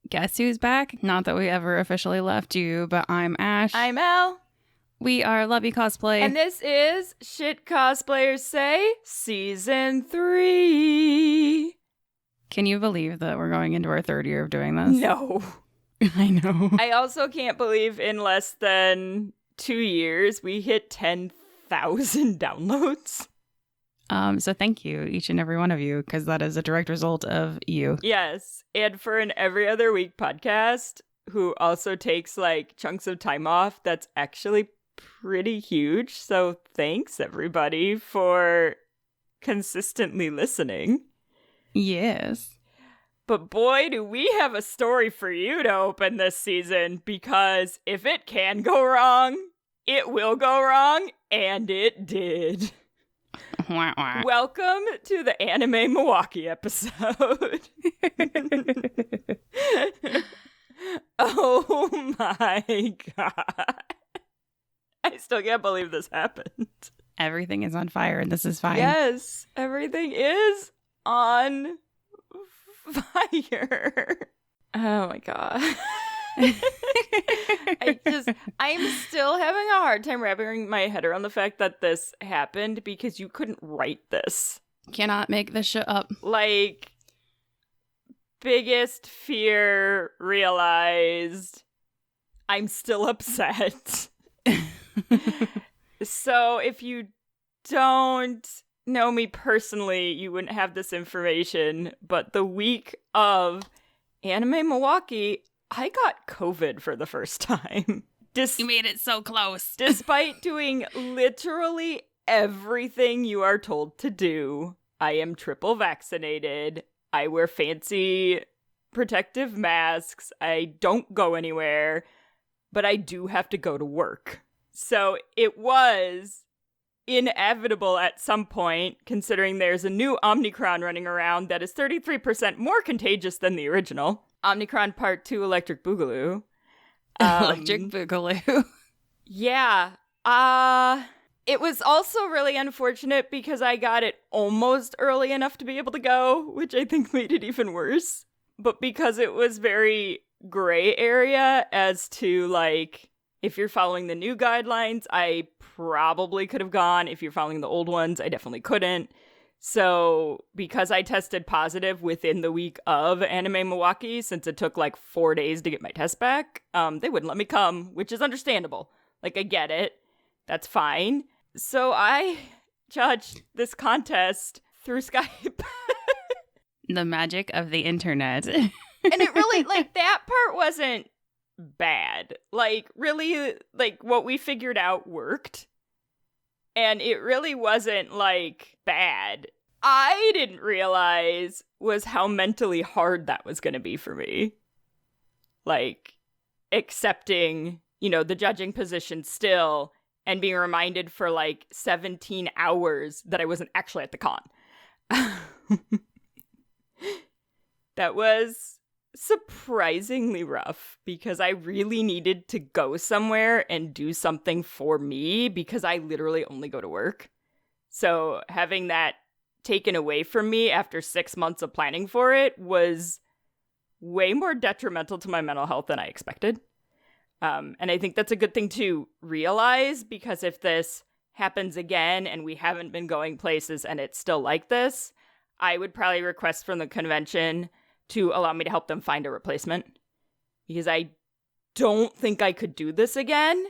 Guess who's back? Not that we ever officially left you, but I'm Ash. I'm Elle. We are Lovey Cosplay. And this is Shit Cosplayers Say Season 3. Can you believe that we're going into our third year of doing this? No. I know. I also can't believe in less than 2 years we hit 10,000 downloads. So thank you, each and every one of you, because that is a direct result of you. Yes. And for an every other week podcast who also takes like chunks of time off, that's actually pretty huge. So thanks everybody for consistently listening. Yes. But boy, do we have a story for you to open this season, because if it can go wrong, it will go wrong, and it did. Wah, wah. Welcome to the Anime Milwaukee episode. Oh my god. I still can't believe this happened. Everything is on fire, and this is fine. Yes, everything is on fire. Oh my god. I'm still having a hard time wrapping my head around the fact that this happened, because you couldn't write this. Cannot make this shit up. Like, biggest fear realized. I'm still upset. So if you don't know me personally, you wouldn't have this information, but the week of Anime Milwaukee, I got COVID for the first time. You made it so close. Despite doing literally everything you are told to do, I am triple vaccinated. I wear fancy protective masks. I don't go anywhere, but I do have to go to work. So it was inevitable at some point, considering there's a new Omicron running around that is 33% more contagious than the original. Omicron Part 2 Electric Boogaloo. Electric Boogaloo. Yeah. It was also really unfortunate because I got it almost early enough to be able to go, which I think made it even worse. But because it was very gray area as to, like, if you're following the new guidelines, I probably could have gone. If you're following the old ones, I definitely couldn't. So because I tested positive within the week of Anime Milwaukee, since it took like 4 days to get my test back, they wouldn't let me come, which is understandable. Like, I get it. That's fine. So I judged this contest through Skype. The magic of the internet. And it really, like, that part wasn't bad. Like, really, like, what we figured out worked. And it really wasn't, like, bad. I didn't realize was how mentally hard that was going to be for me. Like, accepting, you know, the judging position still, and being reminded for, like, 17 hours that I wasn't actually at the con. That was surprisingly rough, because I really needed to go somewhere and do something for me, because I literally only go to work. So having that taken away from me after 6 months of planning for it was way more detrimental to my mental health than I expected. And I think that's a good thing to realize, because if this happens again and we haven't been going places and it's still like this, I would probably request from the convention to allow me to help them find a replacement, because I don't think I could do this again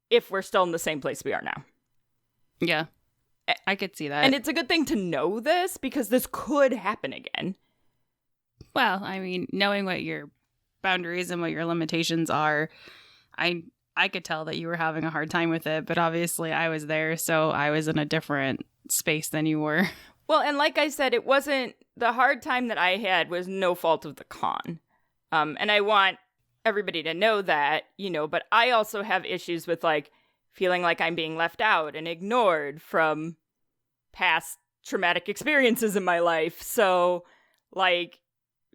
if we're still in the same place we are now. Yeah, I could see that. And it's a good thing to know this, because this could happen again. Well, I mean, knowing what your boundaries and what your limitations are, I could tell that you were having a hard time with it, but obviously I was there, so I was in a different space than you were. Well, and like I said, it wasn't, the hard time that I had was no fault of the con. And I want everybody to know that, you know, but I also have issues with, like, feeling like I'm being left out and ignored from past traumatic experiences in my life. So, like,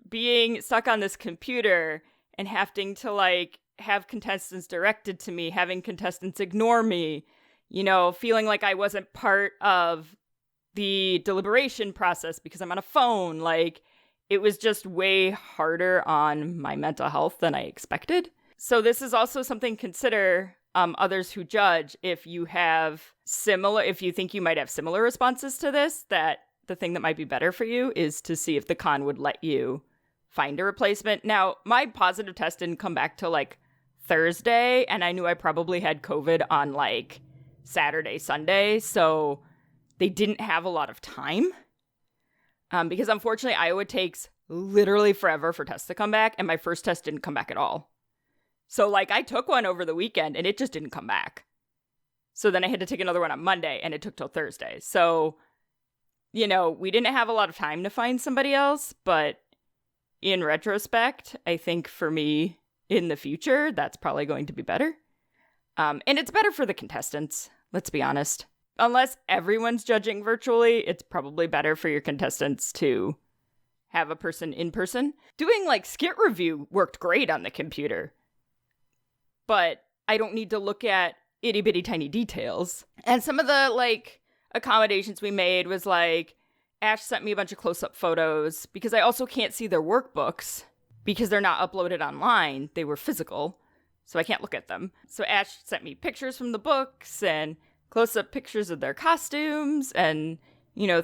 being stuck on this computer and having to, like, have contestants directed to me, having contestants ignore me, you know, feeling like I wasn't part of the deliberation process because I'm on a phone, like, it was just way harder on my mental health than I expected. So this is also something to consider, others who judge, if you think you might have similar responses to this, that the thing that might be better for you is to see if the con would let you find a replacement. Now, my positive test didn't come back till like Thursday, and I knew I probably had COVID on like Saturday, Sunday, so they didn't have a lot of time. Because unfortunately, Iowa takes literally forever for tests to come back, and my first test didn't come back at all. So like I took one over the weekend and it just didn't come back. So then I had to take another one on Monday, and it took till Thursday. So, we didn't have a lot of time to find somebody else, but in retrospect, I think for me in the future, that's probably going to be better. And it's better for the contestants, let's be honest. Unless everyone's judging virtually, it's probably better for your contestants to have a person in person. Doing like skit review worked great on the computer, but I don't need to look at itty bitty tiny details. And some of the like accommodations we made was like, Ash sent me a bunch of close-up photos because I also can't see their workbooks because they're not uploaded online. They were physical, so I can't look at them. So Ash sent me pictures from the books and close-up pictures of their costumes and,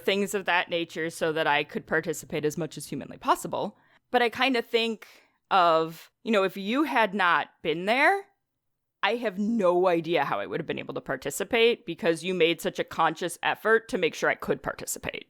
things of that nature so that I could participate as much as humanly possible. But I kind of think of, if you had not been there, I have no idea how I would have been able to participate because you made such a conscious effort to make sure I could participate.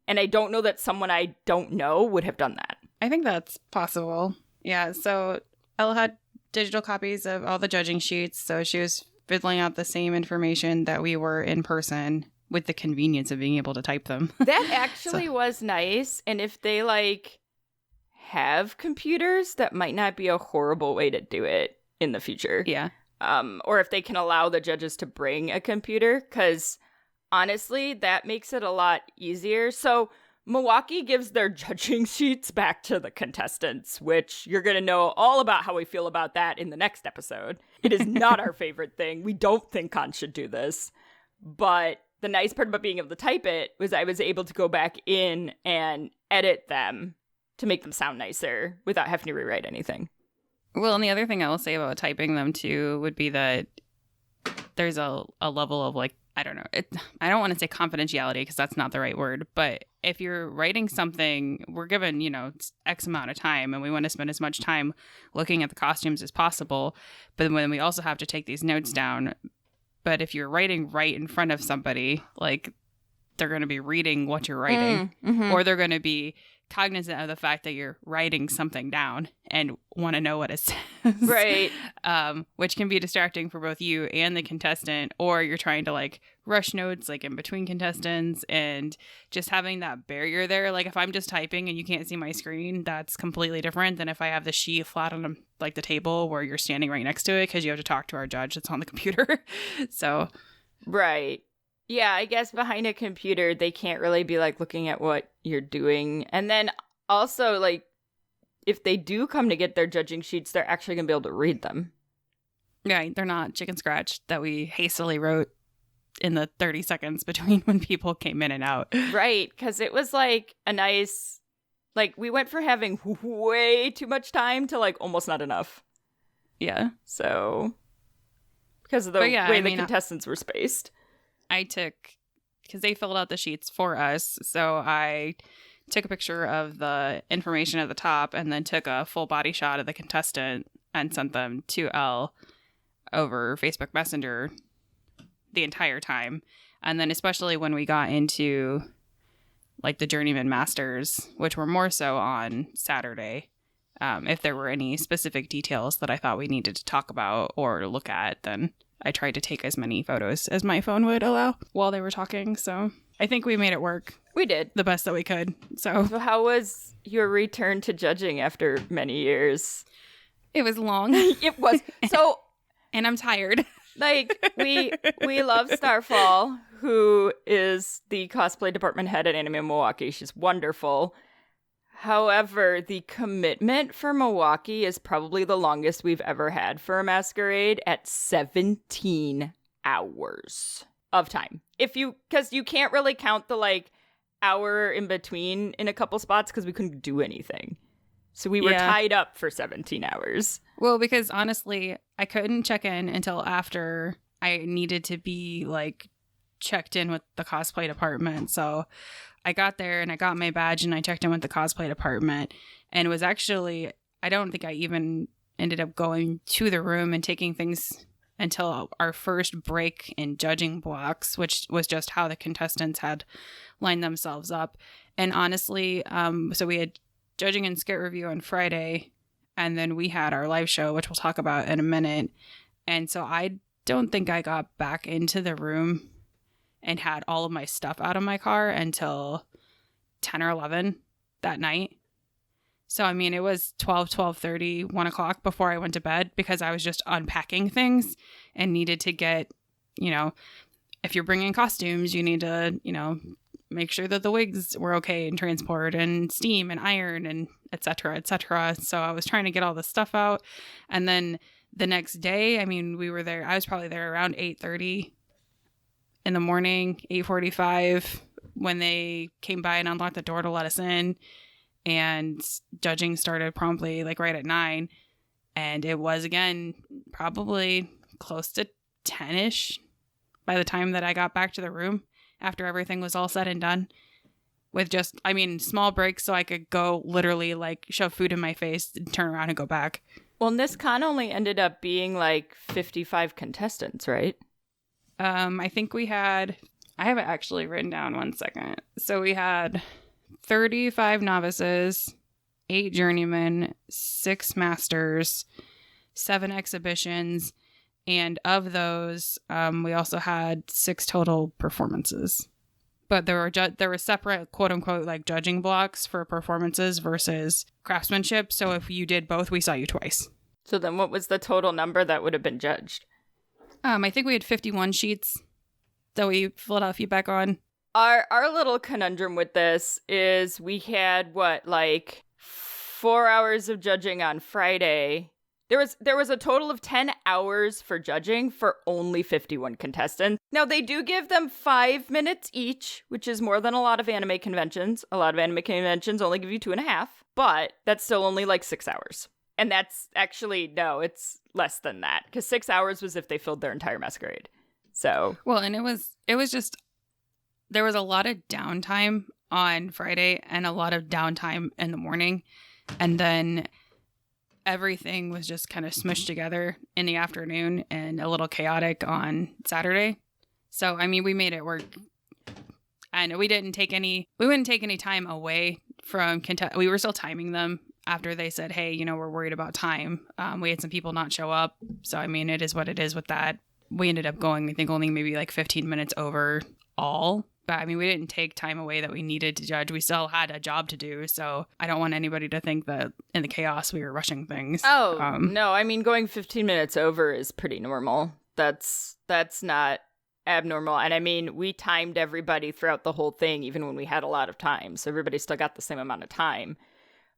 And I don't know that someone I don't know would have done that. I think that's possible. Yeah, so Elle had digital copies of all the judging sheets, so she was fiddling out the same information that we were in person with the convenience of being able to type them. That actually was nice. And if they, have computers, that might not be a horrible way to do it in the future. Yeah. Or if they can allow the judges to bring a computer, because honestly, that makes it a lot easier. So Milwaukee gives their judging sheets back to the contestants, which you're going to know all about how we feel about that in the next episode. It is not our favorite thing. We don't think cons should do this. But the nice part about being able to type it was I was able to go back in and edit them to make them sound nicer without having to rewrite anything. Well, and the other thing I will say about typing them too would be that there's a level of I don't know. I don't want to say confidentiality because that's not the right word. But if you're writing something, we're given, X amount of time and we want to spend as much time looking at the costumes as possible. But then we also have to take these notes down. But if you're writing right in front of somebody, they're going to be reading what you're writing or they're going to be cognizant of the fact that you're writing something down and want to know what it says. Right. Which can be distracting for both you and the contestant, or you're trying to rush notes in between contestants and just having that barrier there. If I'm just typing and you can't see my screen, that's completely different than if I have the sheet flat on the table where you're standing right next to it because you have to talk to our judge that's on the computer. So. Right. Yeah, I guess behind a computer, they can't really be looking at what you're doing. And then also if they do come to get their judging sheets, they're actually going to be able to read them. Yeah, they're not chicken scratch that we hastily wrote in the 30 seconds between when people came in and out. Right, because it was a nice, we went from having way too much time to almost not enough. Yeah. So, because of the way the contestants were spaced. I took, because they filled out the sheets for us, so I took a picture of the information at the top and then took a full body shot of the contestant and sent them to Elle over Facebook Messenger the entire time. And then especially when we got into the Journeyman Masters, which were more so on Saturday, if there were any specific details that I thought we needed to talk about or look at, then I tried to take as many photos as my phone would allow while they were talking. So I think we made it work. We did. The best that we could. So how was your return to judging after many years? It was long. It was. So. And I'm tired. We love Starfall, who is the cosplay department head at Anime Milwaukee. She's wonderful. However, the commitment for Milwaukee is probably the longest we've ever had for a masquerade at 17 hours of time. Because you can't really count the hour in between in a couple spots because we couldn't do anything. So we were tied up for 17 hours. Well, because honestly, I couldn't check in until after I needed to be like checked in with the cosplay department. So I got there and I got my badge and I checked in with the cosplay department, and it was actually, I don't think I even ended up going to the room and taking things until our first break in judging blocks, which was just how the contestants had lined themselves up. And honestly, so we had judging and skit review on Friday, and then we had our live show, which we'll talk about in a minute. And so I don't think I got back into the room and had all of my stuff out of my car until 10 or 11 that night. So, I mean, it was 12:30, 1 o'clock before I went to bed because I was just unpacking things and needed to get, you know, if you're bringing costumes, you need to, you know, make sure that the wigs were okay in transport and steam and iron and et cetera, et cetera. So I was trying to get all this stuff out. And then the next day, I mean, we were there. I was probably there around 8:30 in the morning, 8:45 when they came by and unlocked the door to let us in. And judging started promptly like right at 9. And it was, again, probably close to 10-ish by the time that I got back to the room after everything was all said and done. With just, I mean, small breaks so I could go literally like shove food in my face, turn around and go back. Well, and this con only ended up being like 55 contestants, right? I think we had, I have it actually written down, 1 second. So we had 35 novices, 8 journeymen, 6 masters, 7 exhibitions, and of those, we also had 6 total performances. But there were separate quote unquote like judging blocks for performances versus craftsmanship. So if you did both, we saw you twice. So then, what was the total number that would have been judged? I think we had 51 sheets that we filled out feedback on. Our little conundrum with this is we had, like 4 hours of judging on Friday. There was a total of 10 hours for judging for only 51 contestants. Now, they do give them 5 minutes each, which is more than a lot of anime conventions. A lot of anime conventions only give you 2.5, but that's still only like 6 hours. And that's actually, no, it's less than that, because 6 hours was if they filled their entire masquerade. So. Well, and it was just, there was a lot of downtime on Friday and a lot of downtime in the morning. And then everything was just kind of smushed together in the afternoon and a little chaotic on Saturday. So, I mean, we made it work. And we wouldn't take any time away from we were still timing them after they said, hey, you know, we're worried about time. We had some people not show up. So, I mean, it is what it is with that. We ended up going, I think, only maybe like 15 minutes over all. But I mean, we didn't take time away that we needed to judge. We still had a job to do. So I don't want anybody to think that in the chaos we were rushing things. Oh, no. I mean, going 15 minutes over is pretty normal. That's not abnormal. And I mean, we timed everybody throughout the whole thing, even when we had a lot of time. So everybody still got the same amount of time.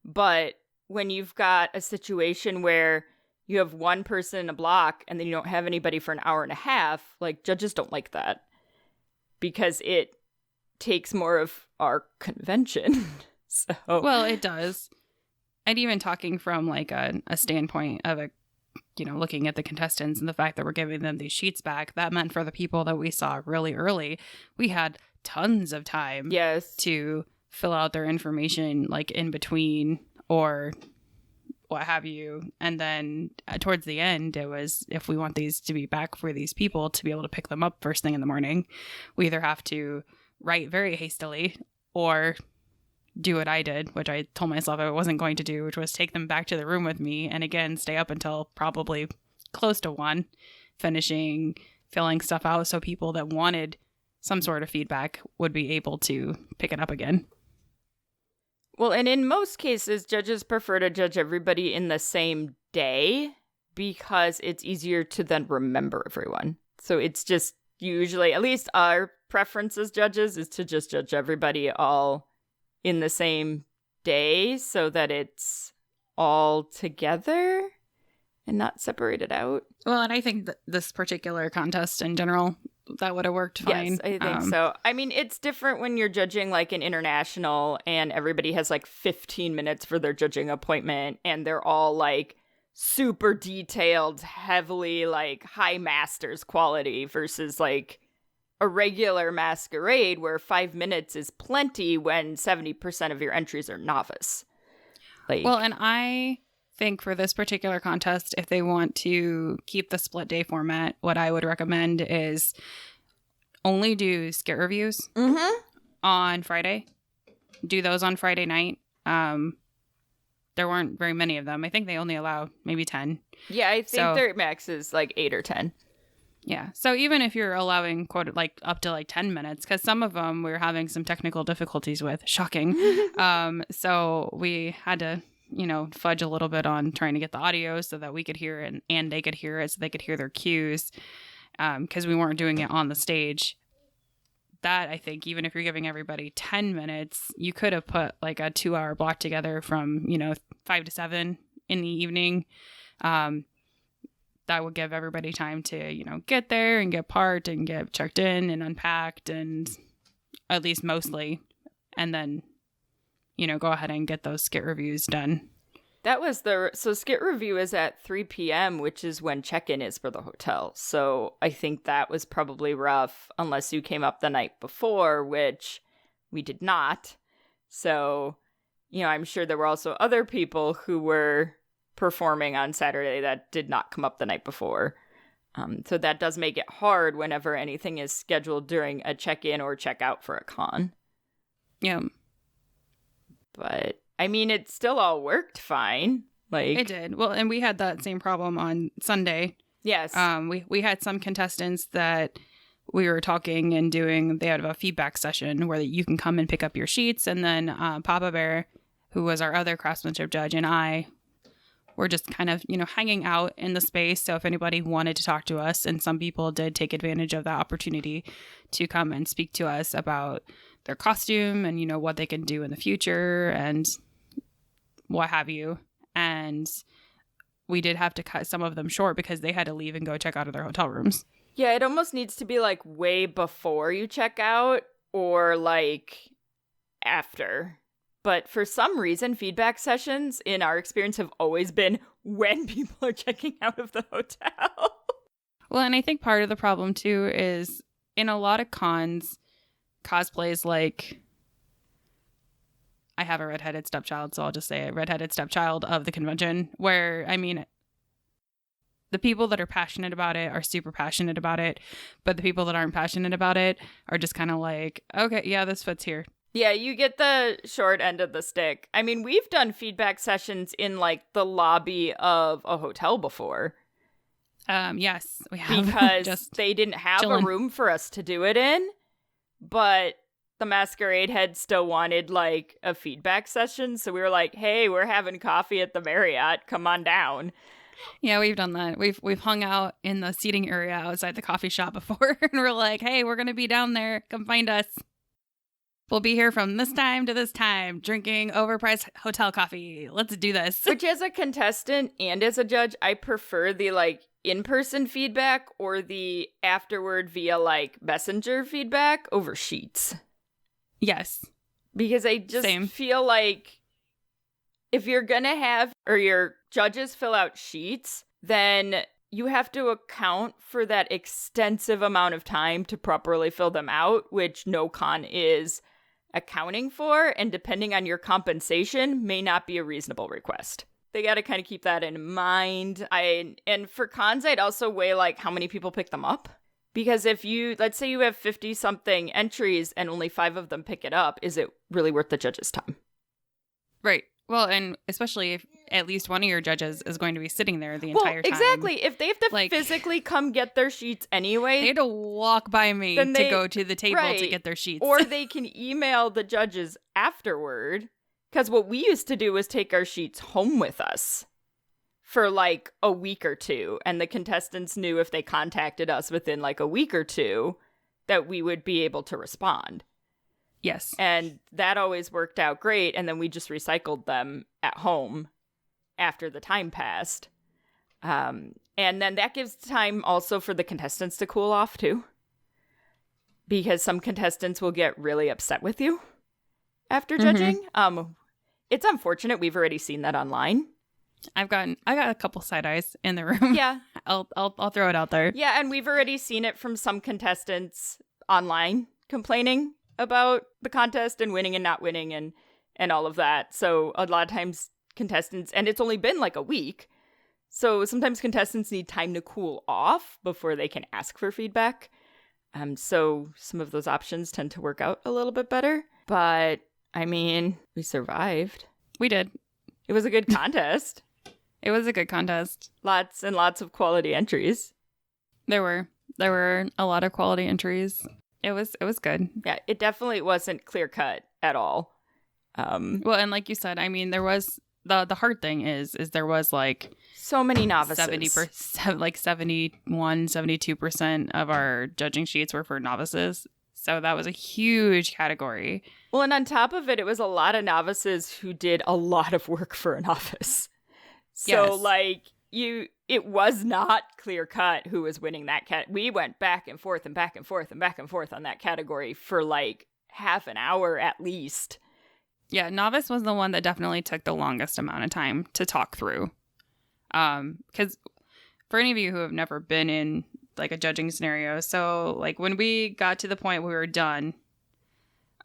But when you've got a situation where you have one person in a block and then you don't have anybody for an hour and a half, like, judges don't like that because it takes more of our convention. So, well, it does. And even talking from like a standpoint of looking at the contestants and the fact that we're giving them these sheets back, that meant for the people that we saw really early, we had tons of time to fill out their information like in between or what have you. And then towards the end, it was, if we want these to be back for these people to be able to pick them up first thing in the morning, we either have to write very hastily or do what I did, which I told myself I wasn't going to do, which was take them back to the room with me and again stay up until probably close to 1, finishing filling stuff out so people that wanted some sort of feedback would be able to pick it up again. Well, and in most cases, judges prefer to judge everybody in the same day because it's easier to then remember everyone. So it's just usually, at least our preference as judges, is to just judge everybody all in the same day so that it's all together and not separated out. Well, and I think that this particular contest in general, that would have worked fine. Yes, I think so. I mean, it's different when you're judging like an international and everybody has like 15 minutes for their judging appointment and they're all like super detailed, heavily like high masters quality versus like a regular masquerade where 5 minutes is plenty when 70% of your entries are novice. Like, well, and I think for this particular contest, if they want to keep the split day format, what I would recommend is only do skit reviews on Friday. Do those on Friday night. There weren't very many of them. I think they only allow maybe 10. Yeah, I think their max is like 8 or 10. Yeah. So even if you're allowing quote like up to like 10 minutes, because some of them we were having some technical difficulties with, shocking. So we had to, fudge a little bit on trying to get the audio so that we could hear it and they could hear it so they could hear their cues, because we weren't doing it on the stage. That, I think, even if you're giving everybody 10 minutes, you could have put like a 2-hour block together from, 5 to 7 in the evening. That would give everybody time to, get there and get parked and get checked in and unpacked, and at least mostly, and then, go ahead and get those skit reviews done. That was so skit review is at 3 p.m., which is when check-in is for the hotel. So I think that was probably rough unless you came up the night before, which we did not. So, I'm sure there were also other people who were performing on Saturday that did not come up the night before. So that does make it hard whenever anything is scheduled during a check-in or check-out for a con. Yeah. But I mean, it still all worked fine. Like, it did. Well, and we had that same problem on Sunday. Yes. We had some contestants that we were talking and doing. They had a feedback session where you can come and pick up your sheets, and then Papa Bear, who was our other craftsmanship judge, and I were just kind of hanging out in the space. So if anybody wanted to talk to us, and some people did take advantage of that opportunity to come and speak to us about their costume and what they can do in the future and what have you. And we did have to cut some of them short because they had to leave and go check out of their hotel rooms. Yeah, it almost needs to be like way before you check out or like after. But for some reason, feedback sessions in our experience have always been when people are checking out of the hotel. Well, and I think part of the problem too is in a lot of cons, cosplays like, I have a redheaded stepchild, so I'll just say it, redheaded stepchild of the convention, where, I mean, the people that are passionate about it are super passionate about it, but the people that aren't passionate about it are just kind of like, okay, yeah, this fits here. Yeah, you get the short end of the stick. I mean, we've done feedback sessions in like the lobby of a hotel before. Yes, we have. Because just they didn't have chilling. a room for us to do it in, but the masquerade had still wanted like a feedback session. So we were like, hey, we're having coffee at the Marriott. Come on down. Yeah, we've done that. We've hung out in the seating area outside the coffee shop before, and we're like, hey, we're going to be down there. Come find us. We'll be here from this time to this time, drinking overpriced hotel coffee. Let's do this. Which, as a contestant and as a judge, I prefer the like in-person feedback or the afterward via like messenger feedback over sheets. Yes. Because I just feel like if you're going to have, or your judges fill out sheets, then you have to account for that extensive amount of time to properly fill them out, which no con is accounting for, and depending on your compensation, may not be a reasonable request. They got to kind of keep that in mind. And for cons, I'd also weigh like how many people pick them up. Because if let's say you have 50 something entries and only 5 of them pick it up, is it really worth the judge's time? Right. Well, and especially if at least one of your judges is going to be sitting there the entire time. Exactly. If they have to physically come get their sheets anyway. They had to walk by me to go to the table to get their sheets. Or they can email the judges afterward. Because what we used to do was take our sheets home with us for like a week or two. And the contestants knew if they contacted us within like a week or two that we would be able to respond. Yes. And that always worked out great. And then we just recycled them at home after the time passed. And then that gives time also for the contestants to cool off too. because some contestants will get really upset with you after judging. It's unfortunate. We've already seen that online. I got a couple side eyes in the room. Yeah. I'll throw it out there. Yeah, and we've already seen it from some contestants online complaining about the contest and winning and not winning and all of that. So a lot of times contestants, and it's only been like a week, so sometimes contestants need time to cool off before they can ask for feedback. So some of those options tend to work out a little bit better. But, I mean, we survived. We did. It was a good contest. It was a good contest. Lots and lots of quality entries. There were a lot of quality entries. It was good. Yeah, it definitely wasn't clear cut at all. Well, and like you said, I mean, there was the hard thing is there was like so many novices. 70%, like 72% of our judging sheets were for novices. So that was a huge category. Well, and on top of it, it was a lot of novices who did a lot of work for a novice. So, like, it was not clear cut who was winning that We went back and forth and back and forth and back and forth on that category for like half an hour at least. Yeah, novice was the one that definitely took the longest amount of time to talk through. Because for any of you who have never been in like a judging scenario, so like when we got to the point where we were done,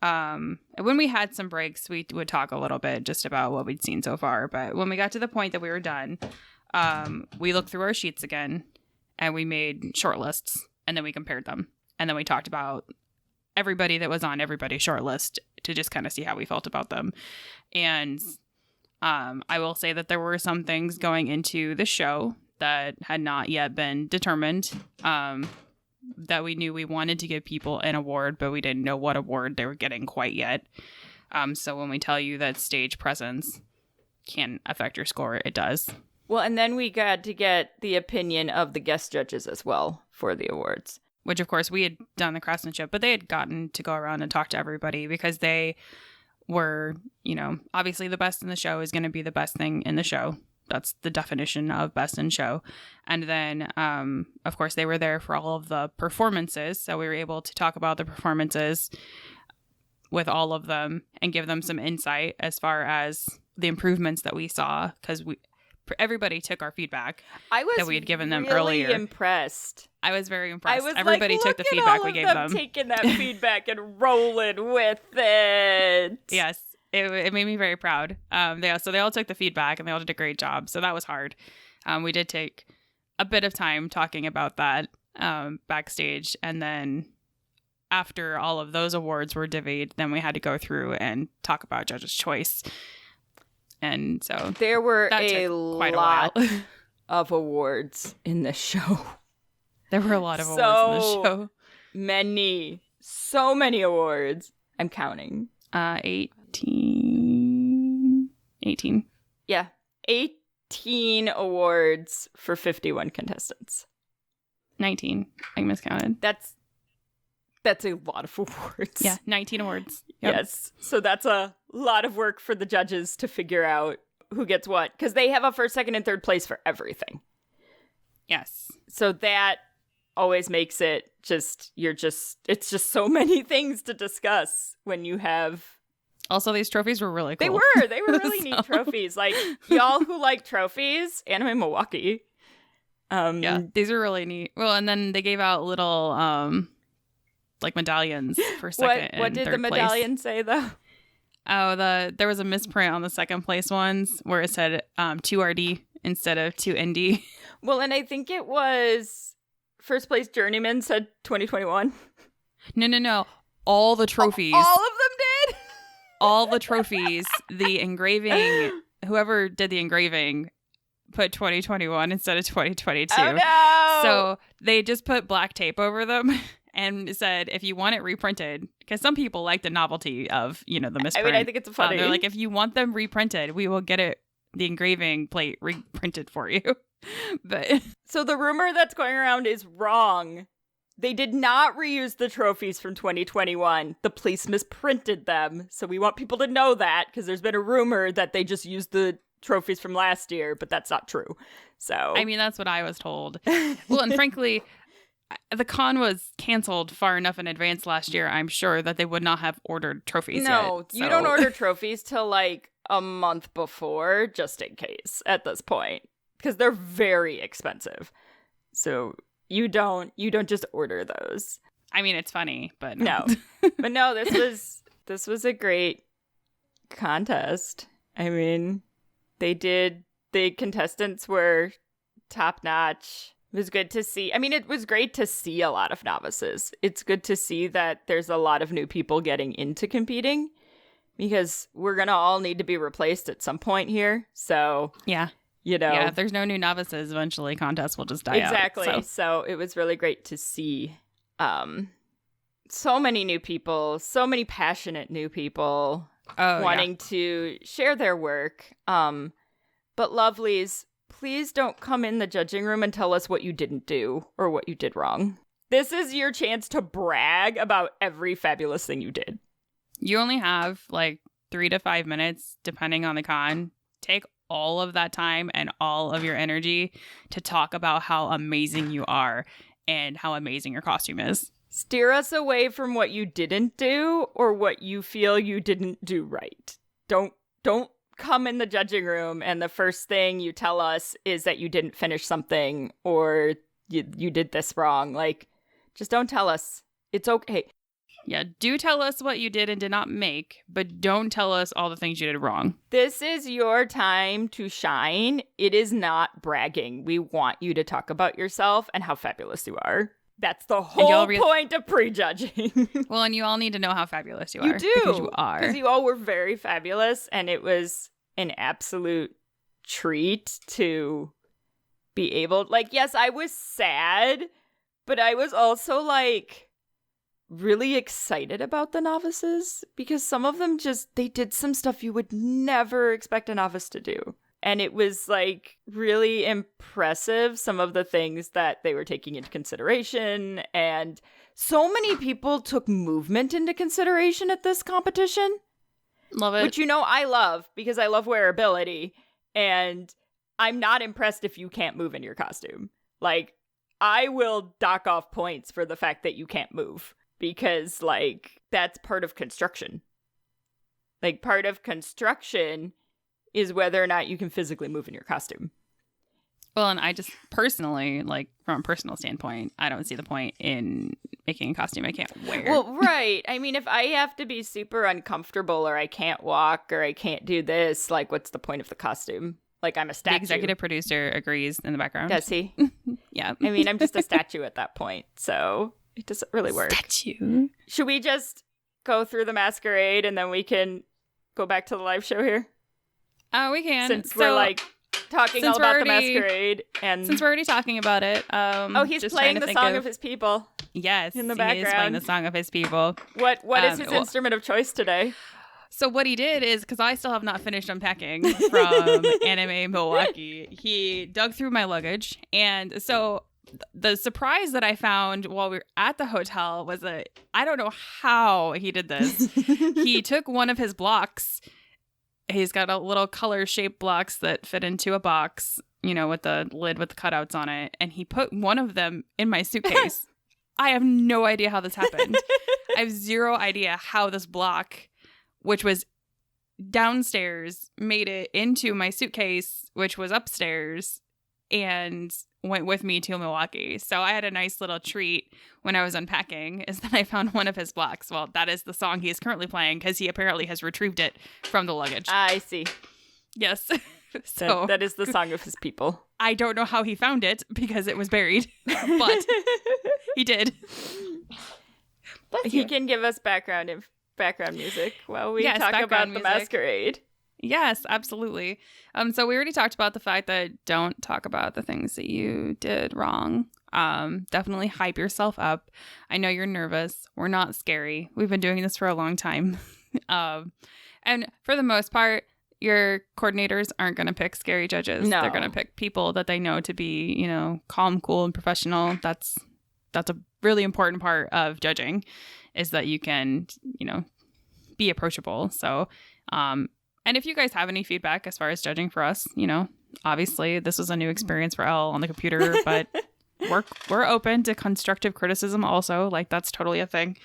when we had some breaks, we would talk a little bit just about what we'd seen so far. But when we got to the point that we were done, we looked through our sheets again and we made short lists and then we compared them. And then we talked about everybody that was on everybody's short list to just kind of see how we felt about them. And I will say that there were some things going into the show that had not yet been determined, that we knew we wanted to give people an award, but we didn't know what award they were getting quite yet. So when we tell you that stage presence can affect your score, it does. Well, and then we got to get the opinion of the guest judges as well for the awards. Which, of course, we had done the craftsmanship, but they had gotten to go around and talk to everybody because they were, you know, obviously the best in the show is going to be the best thing in the show. That's the definition of best in show. And then, of course, they were there for all of the performances. So we were able to talk about the performances with all of them and give them some insight as far as the improvements that we saw, because everybody took our feedback that we had given them earlier. Impressed. I was very impressed. I was Everybody like, took the feedback we gave them. Taking that feedback and rolling with it. Yes, it made me very proud. They all took the feedback and they all did a great job. So that was hard. We did take a bit of time talking about that backstage, and then after all of those awards were divvied, then we had to go through and talk about Judge's Choice. And so there were a lot of awards in the show. There were a lot of awards in the show. So many awards. I'm counting. 18. Yeah, 18 awards for 51 contestants. 19. I miscounted. That's a lot of awards. Yeah, 19 awards. Yep. Yes. So that's a lot of work for the judges to figure out who gets what, because they have a first, second, and third place for everything. Yes. So that always makes it it's just so many things to discuss when you have. Also, these trophies were really cool. They were really neat trophies. Like, y'all who like trophies, Anime Milwaukee. Yeah, these are really neat. Well, and then they gave out little like medallions for second and third place. What did the medallion say though? Oh, there was a misprint on the second place ones where it said 2RD instead of 2ND. Well, and I think it was first place journeyman said 2021. No. All the trophies. All of them did? All the trophies, the engraving, whoever did the engraving put 2021 instead of 2022. Oh, no! So they just put black tape over them and said, if you want it reprinted, because some people like the novelty of, the misprint. I mean, I think it's funny. They're like, if you want them reprinted, we will get the engraving plate reprinted for you. But so the rumor that's going around is wrong. They did not reuse the trophies from 2021. The police misprinted them. So we want people to know that, because there's been a rumor that they just used the trophies from last year, but that's not true. So I mean, that's what I was told. Well, and frankly, the con was canceled far enough in advance last year, I'm sure, that they would not have ordered trophies No, yet. you don't order trophies till like a month before, just in case at this point, because they're very expensive. So you don't just order those. I mean, it's funny, but no. But no, this was a great contest. I mean, the contestants were top notch. It was good to see. I mean, it was great to see a lot of novices. It's good to see that there's a lot of new people getting into competing, because we're going to all need to be replaced at some point here. So, yeah. Yeah, if there's no new novices, eventually contests will just die out. Exactly. So it was really great to see so many new people, so many passionate new people wanting to share their work. But lovelies, please don't come in the judging room and tell us what you didn't do or what you did wrong. This is your chance to brag about every fabulous thing you did. You only have like 3 to 5 minutes, depending on the con. Take all of that time and all of your energy to talk about how amazing you are and how amazing your costume is. Steer us away from what you didn't do or what you feel you didn't do right. Don't come in the judging room and the first thing you tell us is that you didn't finish something or you did this wrong. Like, just don't tell us. It's okay. Yeah, do tell us what you did and did not make, but don't tell us all the things you did wrong. This is your time to shine. It is not bragging. We want you to talk about yourself and how fabulous you are. That's the whole point of prejudging. Well, and you all need to know how fabulous you are. You do. Because you are. Because you all were very fabulous, and it was an absolute treat to be able... Like, yes, I was sad, but I was also, like, really excited about the novices, because some of them they did some stuff you would never expect a novice to do. And it was, like, really impressive, some of the things that they were taking into consideration. And so many people took movement into consideration at this competition. Love it. Which, I love, because I love wearability. And I'm not impressed if you can't move in your costume. Like, I will dock off points for the fact that you can't move. Because, like, that's part of construction. Like, part of construction is whether or not you can physically move in your costume. Well, and I just personally, like, from a personal standpoint, I don't see the point in making a costume I can't wear. Well, right. I mean, if I have to be super uncomfortable or I can't walk or I can't do this, like, what's the point of the costume? Like, I'm a statue. The executive producer agrees in the background. Does he? Yeah. I mean, I'm just a statue at that point, so it doesn't really work. Statue. Should we just go through the masquerade and then we can go back to the live show here? Oh, we can. Since we're, like, talking all about the masquerade. And since we're already talking about it. He's playing the song of his people. Yes. In the background. He is playing the song of his people. What is his instrument of choice today? So what he did is, because I still have not finished unpacking from Anime Milwaukee, he dug through my luggage. And so the surprise that I found while we were at the hotel was I don't know how he did this. He took one of his blocks. He's got a little color-shaped blocks that fit into a box, with the lid with the cutouts on it. And he put one of them in my suitcase. I have no idea how this happened. I have zero idea how this block, which was downstairs, made it into my suitcase, which was upstairs, and went with me to Milwaukee. So I had a nice little treat when I was unpacking, is that I found one of his blocks. Well, that is the song he is currently playing, because he apparently has retrieved it from the luggage. I see. Yes. So that is the song of his people. I don't know how he found it, because it was buried, but he did. He can give us background music while we talk about the masquerade. Yes, absolutely. So we already talked about the fact that don't talk about the things that you did wrong. Definitely hype yourself up. I know you're nervous. We're not scary. We've been doing this for a long time. And for the most part, your coordinators aren't going to pick scary judges. No. They're going to pick people that they know to be, calm, cool, and professional. That's a really important part of judging, is that you can, be approachable. So, and if you guys have any feedback as far as judging for us, obviously this was a new experience for Elle on the computer, but we're open to constructive criticism also. Like, that's totally a thing.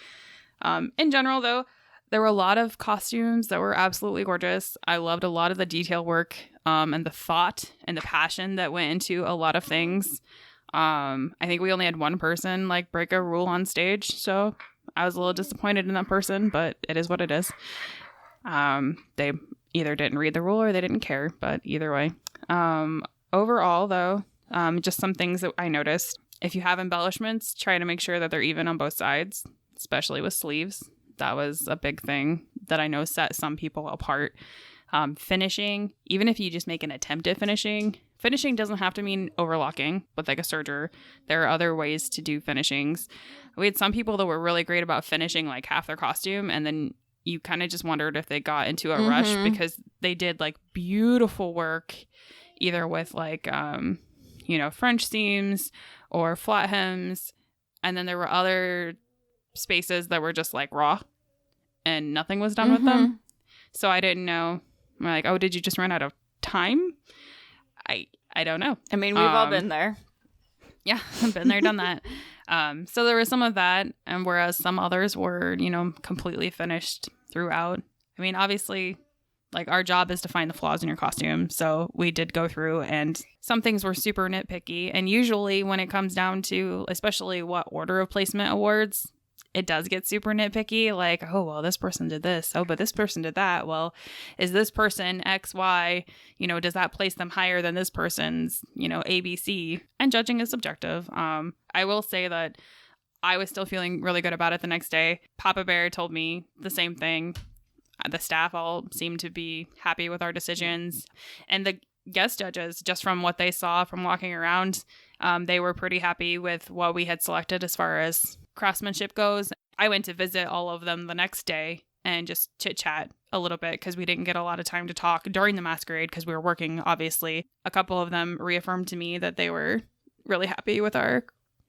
In general, though, there were a lot of costumes that were absolutely gorgeous. I loved a lot of the detail work and the thought and the passion that went into a lot of things. I think we only had one person like break a rule on stage, so I was a little disappointed in that person, but it is what it is. They either didn't read the rule or they didn't care, but either way. Overall, though, just some things that I noticed. If you have embellishments, try to make sure that they're even on both sides, especially with sleeves. That was a big thing that I know set some people apart. Finishing, even if you just make an attempt at finishing doesn't have to mean overlocking with like a serger. There are other ways to do finishings. We had some people that were really great about finishing like half their costume, and then you kind of just wondered if they got into a rush because they did like beautiful work either with like French seams or flat hems, and then there were other spaces that were just like raw and nothing was done with them. So I didn't know. I'm like, oh, did you just run out of time? I don't know. I mean, we've all been there. Yeah, I've been there, done that. So there was some of that, and whereas some others were, completely finished throughout. I mean, obviously, like, our job is to find the flaws in your costume. So we did go through, and some things were super nitpicky. And usually when it comes down to, especially what order of placement awards, it does get super nitpicky. Like, oh, well, this person did this. Oh, but this person did that. Well, is this person X, Y, does that place them higher than this person's, A, B, C? And judging is subjective. I will say that I was still feeling really good about it the next day. Papa Bear told me the same thing. The staff all seemed to be happy with our decisions. And the guest judges, just from what they saw from walking around, they were pretty happy with what we had selected as far as craftsmanship goes. I went to visit all of them the next day and just chit-chat a little bit because we didn't get a lot of time to talk during the masquerade because we were working, obviously. A couple of them reaffirmed to me that they were really happy with our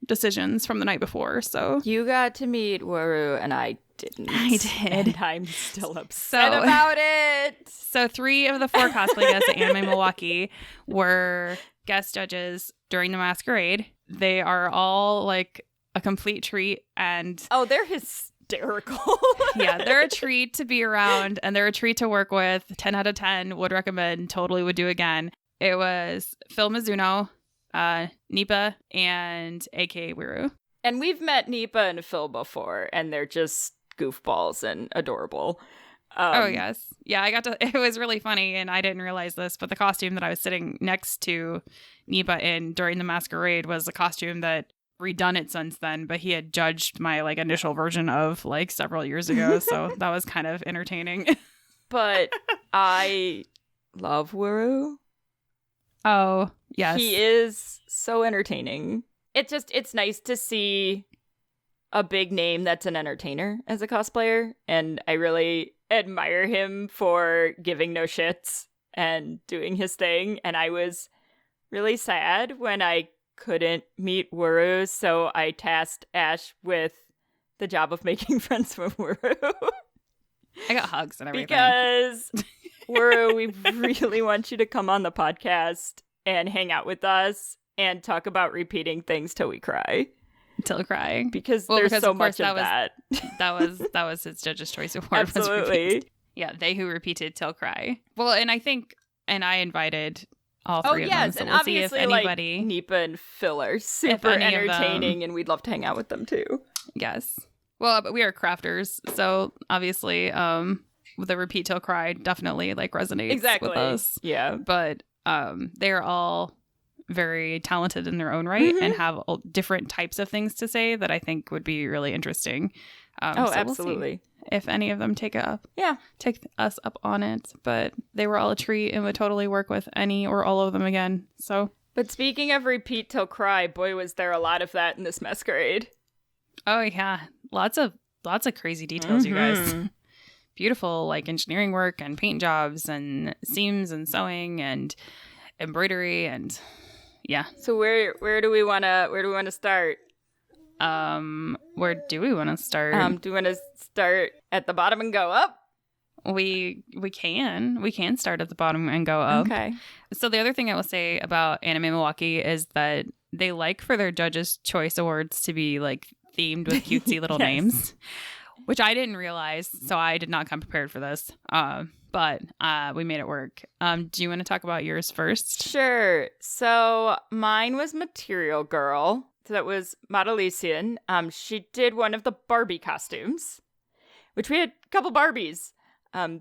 decisions from the night before. So you got to meet Waru and I didn't. I did. And I'm still upset about it. So 3 of the 4 cosplay guests at Anime Milwaukee were guest judges during the masquerade. They are all like a complete treat, and they're hysterical. Yeah, they're a treat to be around, and they're a treat to work with. 10 out of 10 would recommend, totally would do again. It was Phil Mizuno, Nipa, and aka Wiru. And we've met Nipa and Phil before, and they're just goofballs and adorable. Oh, yes. Yeah, it was really funny, and I didn't realize this, but the costume that I was sitting next to Nipa in during the masquerade was a costume that redone it since then, but he had judged my like initial version of like several years ago, so that was kind of entertaining. But I love Waru. Oh, yes. He is so entertaining. It's nice to see a big name that's an entertainer as a cosplayer, and I really admire him for giving no shits and doing his thing. And I was really sad when I couldn't meet Waru, so I tasked Ash with the job of making friends with Waru. I got hugs and everything. Because, Waru, we really want you to come on the podcast and hang out with us and talk about repeating things till we cry. Till crying. Because there's so much of that. That was his judge's choice award. Absolutely. Yeah, they who repeated till cry. Well, and I invited all 3 of them. So and we'll obviously, see if anybody, like, Nipa and Phil are super entertaining, and we'd love to hang out with them too. Yes. Well, but we are crafters, so obviously, the repeat till cry definitely like resonates with us. Yeah. But they're all very talented in their own right and have different types of things to say that I think would be really interesting. So absolutely. We'll see if any of them take us up on it. But they were all a treat and would totally work with any or all of them again. So. But speaking of repeat till cry, boy, was there a lot of that in this masquerade. Oh yeah, lots of crazy details, you guys. Beautiful like engineering work and paint jobs and seams and sewing and embroidery and yeah. So where do we wanna start? Where do we want to start? Do we want to start at the bottom and go up? We can start at the bottom and go up. Okay. So the other thing I will say about Anime Milwaukee is that they like for their Judges' Choice Awards to be like themed with cutesy little names, which I didn't realize. So I did not come prepared for this. But we made it work. Do you want to talk about yours first? Sure. So mine was Material Girl. So that was Madelisian. She did one of the Barbie costumes, which we had a couple Barbies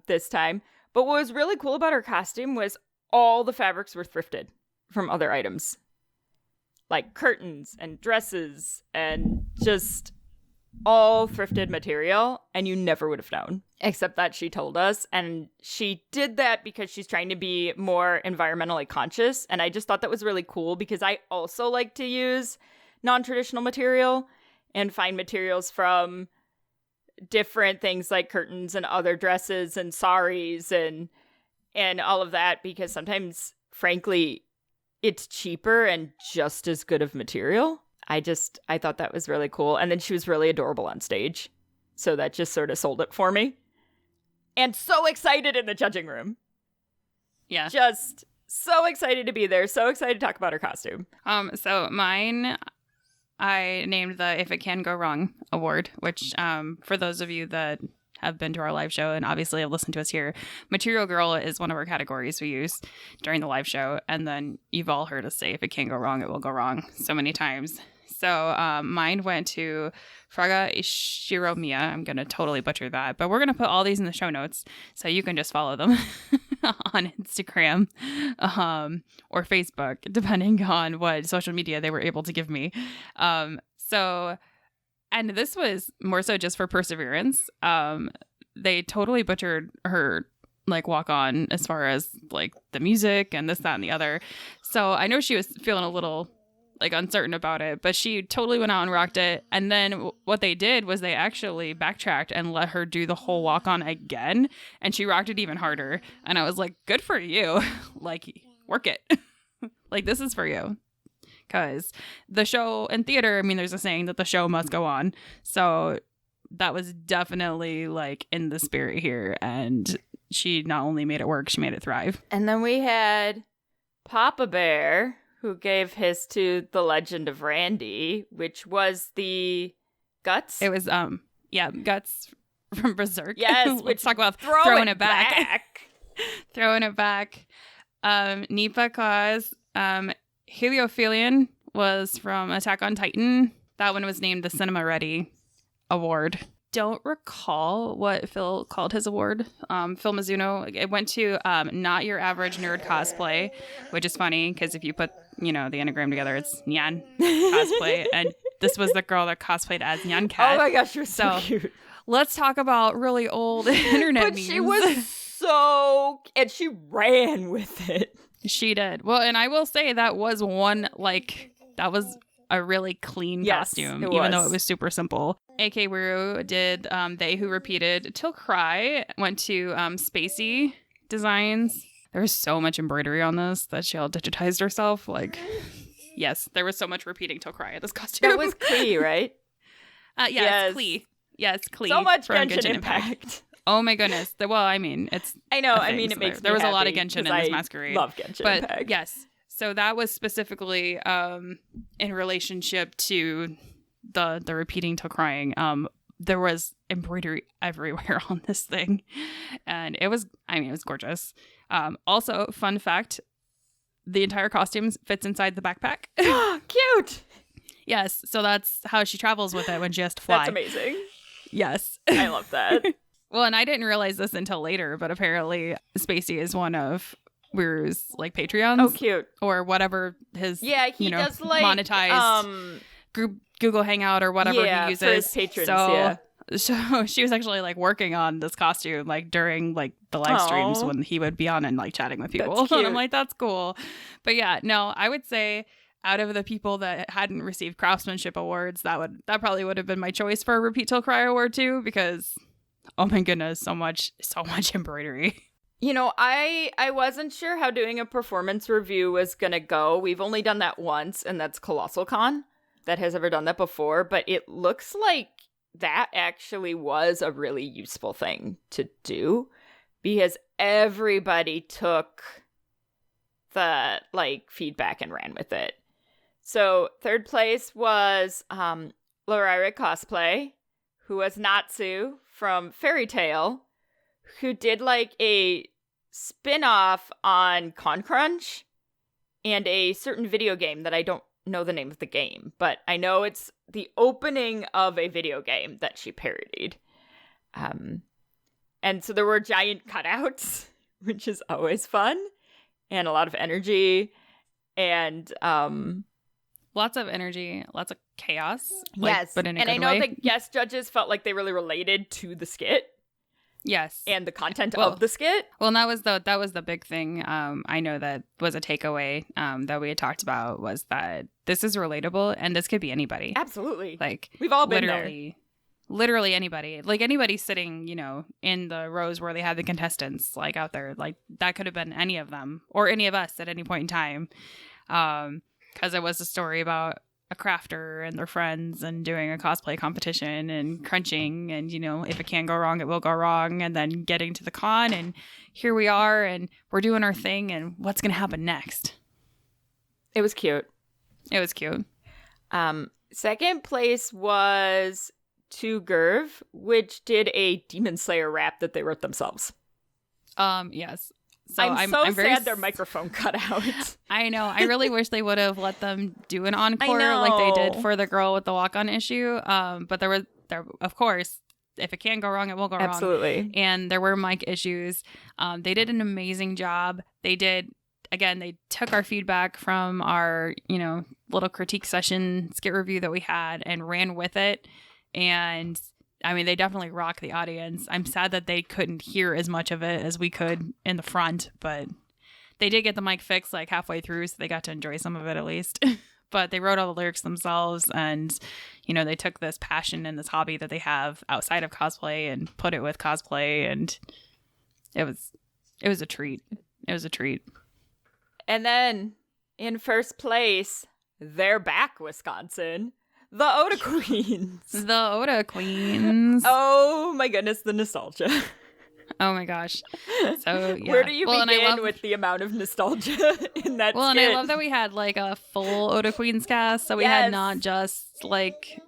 this time. But what was really cool about her costume was all the fabrics were thrifted from other items. Like curtains and dresses and just all thrifted material, and you never would have known, except that she told us. And she did that because she's trying to be more environmentally conscious, and I just thought that was really cool because I also like to use non-traditional material and find materials from different things like curtains and other dresses and saris and all of that, because sometimes, frankly, it's cheaper and just as good of material. I thought that was really cool. And then she was really adorable on stage. So that just sort of sold it for me. And so excited in the judging room. Yeah. Just so excited to be there. So excited to talk about her costume. So mine, I named the If It Can Go Wrong award, which for those of you that have been to our live show and obviously have listened to us here, Material Girl is one of our categories we use during the live show. And then you've all heard us say, if it can go wrong, it will go wrong so many times. So mine went to Fraga Ishiromiya. I'm going to totally butcher that, but we're going to put all these in the show notes so you can just follow them on Instagram or Facebook, depending on what social media they were able to give me. And this was more so just for perseverance. They totally butchered her like walk on as far as like the music and this, that, and the other. So I know she was feeling a little like uncertain about it, but she totally went out and rocked it. And then what they did was they actually backtracked and let her do the whole walk on again. And she rocked it even harder. And I was like, good for you. Like, work it. Like, this is for you. Because the show and theater, I mean, there's a saying that the show must go on. So that was definitely like in the spirit here. And she not only made it work, she made it thrive. And then we had Papa Bear, who gave his to The Legend of Randy, which was the Guts. It was, Guts from Berserk. Yes, Let's talk about throwing it back. Throwing it back. Nipa Cause, Heliophilion was from Attack on Titan. That one was named the Cinema Ready Award. Don't recall what Phil called his award. Phil Mizuno. It went to Not Your Average Nerd Cosplay, which is funny because if you put, the anagram together, it's Nyan Cosplay. And this was the girl that cosplayed as Nyan Cat. Oh my gosh, you're so cute. Let's talk about really old internet memes. But she was so... And she ran with it. She did. Well, and I will say that was that was a really clean costume, even though it was super simple. A.K. Wuru did They Who Repeated Till Cry, went to Spacey Designs. There was so much embroidery on this that she all digitized herself. Like, yes, there was so much repeating Till Cry at this costume. That was Klee, right? Yes, Klee. Yes, Klee. So much Genshin Impact. Oh my goodness. Well, I mean, it's... I know. I mean, it makes me there was happy a lot of Genshin in this masquerade. Love Genshin Impact. Yes. So that was specifically in relationship to the repeating till crying. There was embroidery everywhere on this thing. And it was gorgeous. Also, fun fact, the entire costume fits inside the backpack. Cute! Yes. So that's how she travels with it when she has to fly. That's amazing. Yes. I love that. Well, and I didn't realize this until later, but apparently Spacey is one of Wuru's like Patreons. Oh, cute. Or whatever his does like monetized group Google Hangout or whatever he uses. For his patrons, So she was actually like working on this costume like during like the live streams when he would be on and like chatting with people. And I'm like, that's cool. But yeah, no, I would say out of the people that hadn't received craftsmanship awards, that probably would have been my choice for a Repeat Till Cry award too, because oh my goodness, so much embroidery. I wasn't sure how doing a performance review was going to go. We've only done that once, and that's Colossal Con. That has ever done that before, but it looks like that actually was a really useful thing to do because everybody took the feedback and ran with it. So third place was Lorira Cosplay, who was Natsu from Fairy Tail, who did like a spin-off on Con Crunch and a certain video game that I don't know the name of the game, but I know it's the opening of a video game that she parodied. And so there were giant cutouts, which is always fun, and a lot of energy, and lots of energy, lots of chaos. Yes, but in a and good I know way. the guest judges felt like they really related to the skit. Yes, and the content of the skit. Well, that was the big thing. I know that was a takeaway that we had talked about, was that this is relatable and this could be anybody. Absolutely, like we've all been literally anybody, like anybody sitting, in the rows where they had the contestants, like out there, like that could have been any of them or any of us at any point in time, because it was a story about a crafter and their friends and doing a cosplay competition and crunching, and if it can go wrong, it will go wrong, and then getting to the con, and here we are and we're doing our thing, and what's gonna happen next. It was cute. Second place was To Gerv, which did a Demon Slayer rap that they wrote themselves. Yes. So I'm very sad their microphone cut out. I know. I really wish they would have let them do an encore like they did for the girl with the walk-on issue. But there, of course, if it can go wrong, it will go wrong. Absolutely. And there were mic issues. They did an amazing job. They took our feedback from our, little critique session skit review that we had and ran with it. And I mean, they definitely rock the audience. I'm sad that they couldn't hear as much of it as we could in the front, but they did get the mic fixed like halfway through, so they got to enjoy some of it at least. But they wrote all the lyrics themselves, and they took this passion and this hobby that they have outside of cosplay and put it with cosplay, and it was a treat. It was a treat. And then in first place, they're back, Wisconsin. The Oda Queens. The Oda Queens. Oh my goodness, the nostalgia. Oh my gosh. So yeah. Where do you begin with the amount of nostalgia in that skit? And I love that we had like a full Oda Queens cast. So we had not just like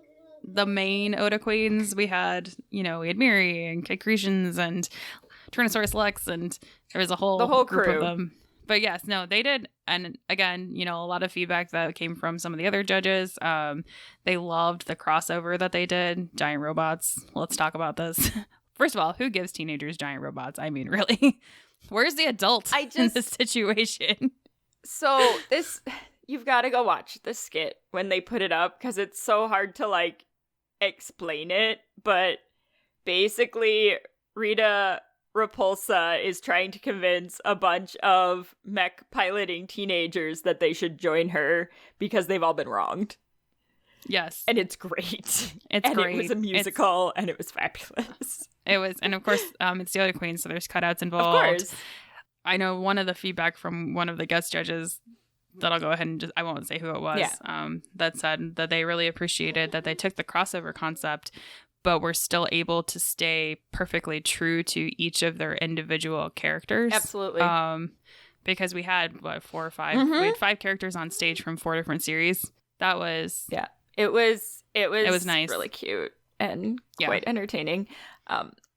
the main Oda Queens. We had, we had Miri and Kikrishians and Tyrannosaurus Lex, and there was a whole group crew of them. But yes, no, they did. And again, a lot of feedback that came from some of the other judges. They loved the crossover that they did. Giant robots. Let's talk about this. First of all, who gives teenagers giant robots? I mean, really? Where's the adult in this situation? So you've got to go watch the skit when they put it up, because it's so hard to like explain it. But basically, Rita Repulsa is trying to convince a bunch of mech piloting teenagers that they should join her because they've all been wronged. Yes. And it's great. It's great. It was a musical, and it was fabulous. It was. And of course, it's the Oda Queen, so there's cutouts involved. Of course. I know one of the feedback from one of the guest judges that I'll go ahead and I won't say who it was, that said that they really appreciated that they took the crossover concept, but we're still able to stay perfectly true to each of their individual characters. Absolutely. Because we had, 4 or 5? Mm-hmm. We had 5 characters on stage from 4 different series. That was... Yeah. It was nice. Really cute and quite entertaining.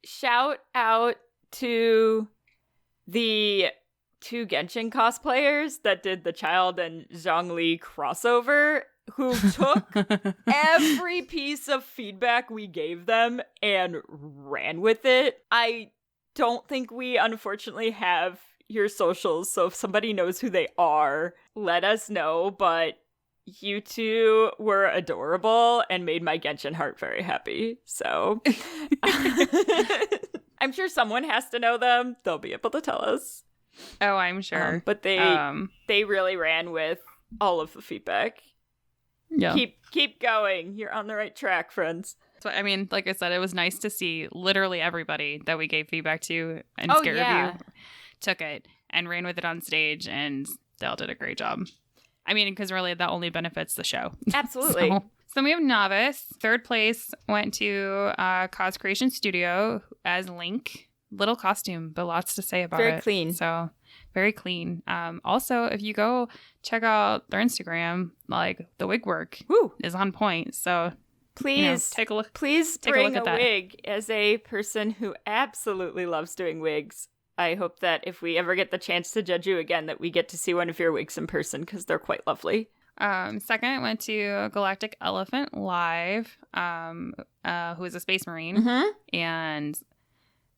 Shout out to the 2 Genshin cosplayers that did the Child and Zhongli crossover, who took every piece of feedback we gave them and ran with it. I don't think we, unfortunately, have your socials, so if somebody knows who they are, let us know, but you 2 were adorable and made my Genshin heart very happy, so I'm sure someone has to know them. They'll be able to tell us. Oh, I'm sure. But they really ran with all of the feedback. Yeah. Keep going. You're on the right track, friends. So, I mean, like I said, it was nice to see literally everybody that we gave feedback to and Scare Review took it and ran with it on stage, and they all did a great job. I mean, because really that only benefits the show. Absolutely. So we have Novice. Third place went to Cos Creation Studio as Link. Little costume, but lots to say about it. Very clean. So very clean. Also, if you go check out their Instagram, like the wig work is on point. So please take a look. Please take bring a look at a that. wig. As a person who absolutely loves doing wigs, I hope that if we ever get the chance to judge you again, that we get to see one of your wigs in person because they're quite lovely. Second, I went to Galactic Elephant Live, who is a space marine, and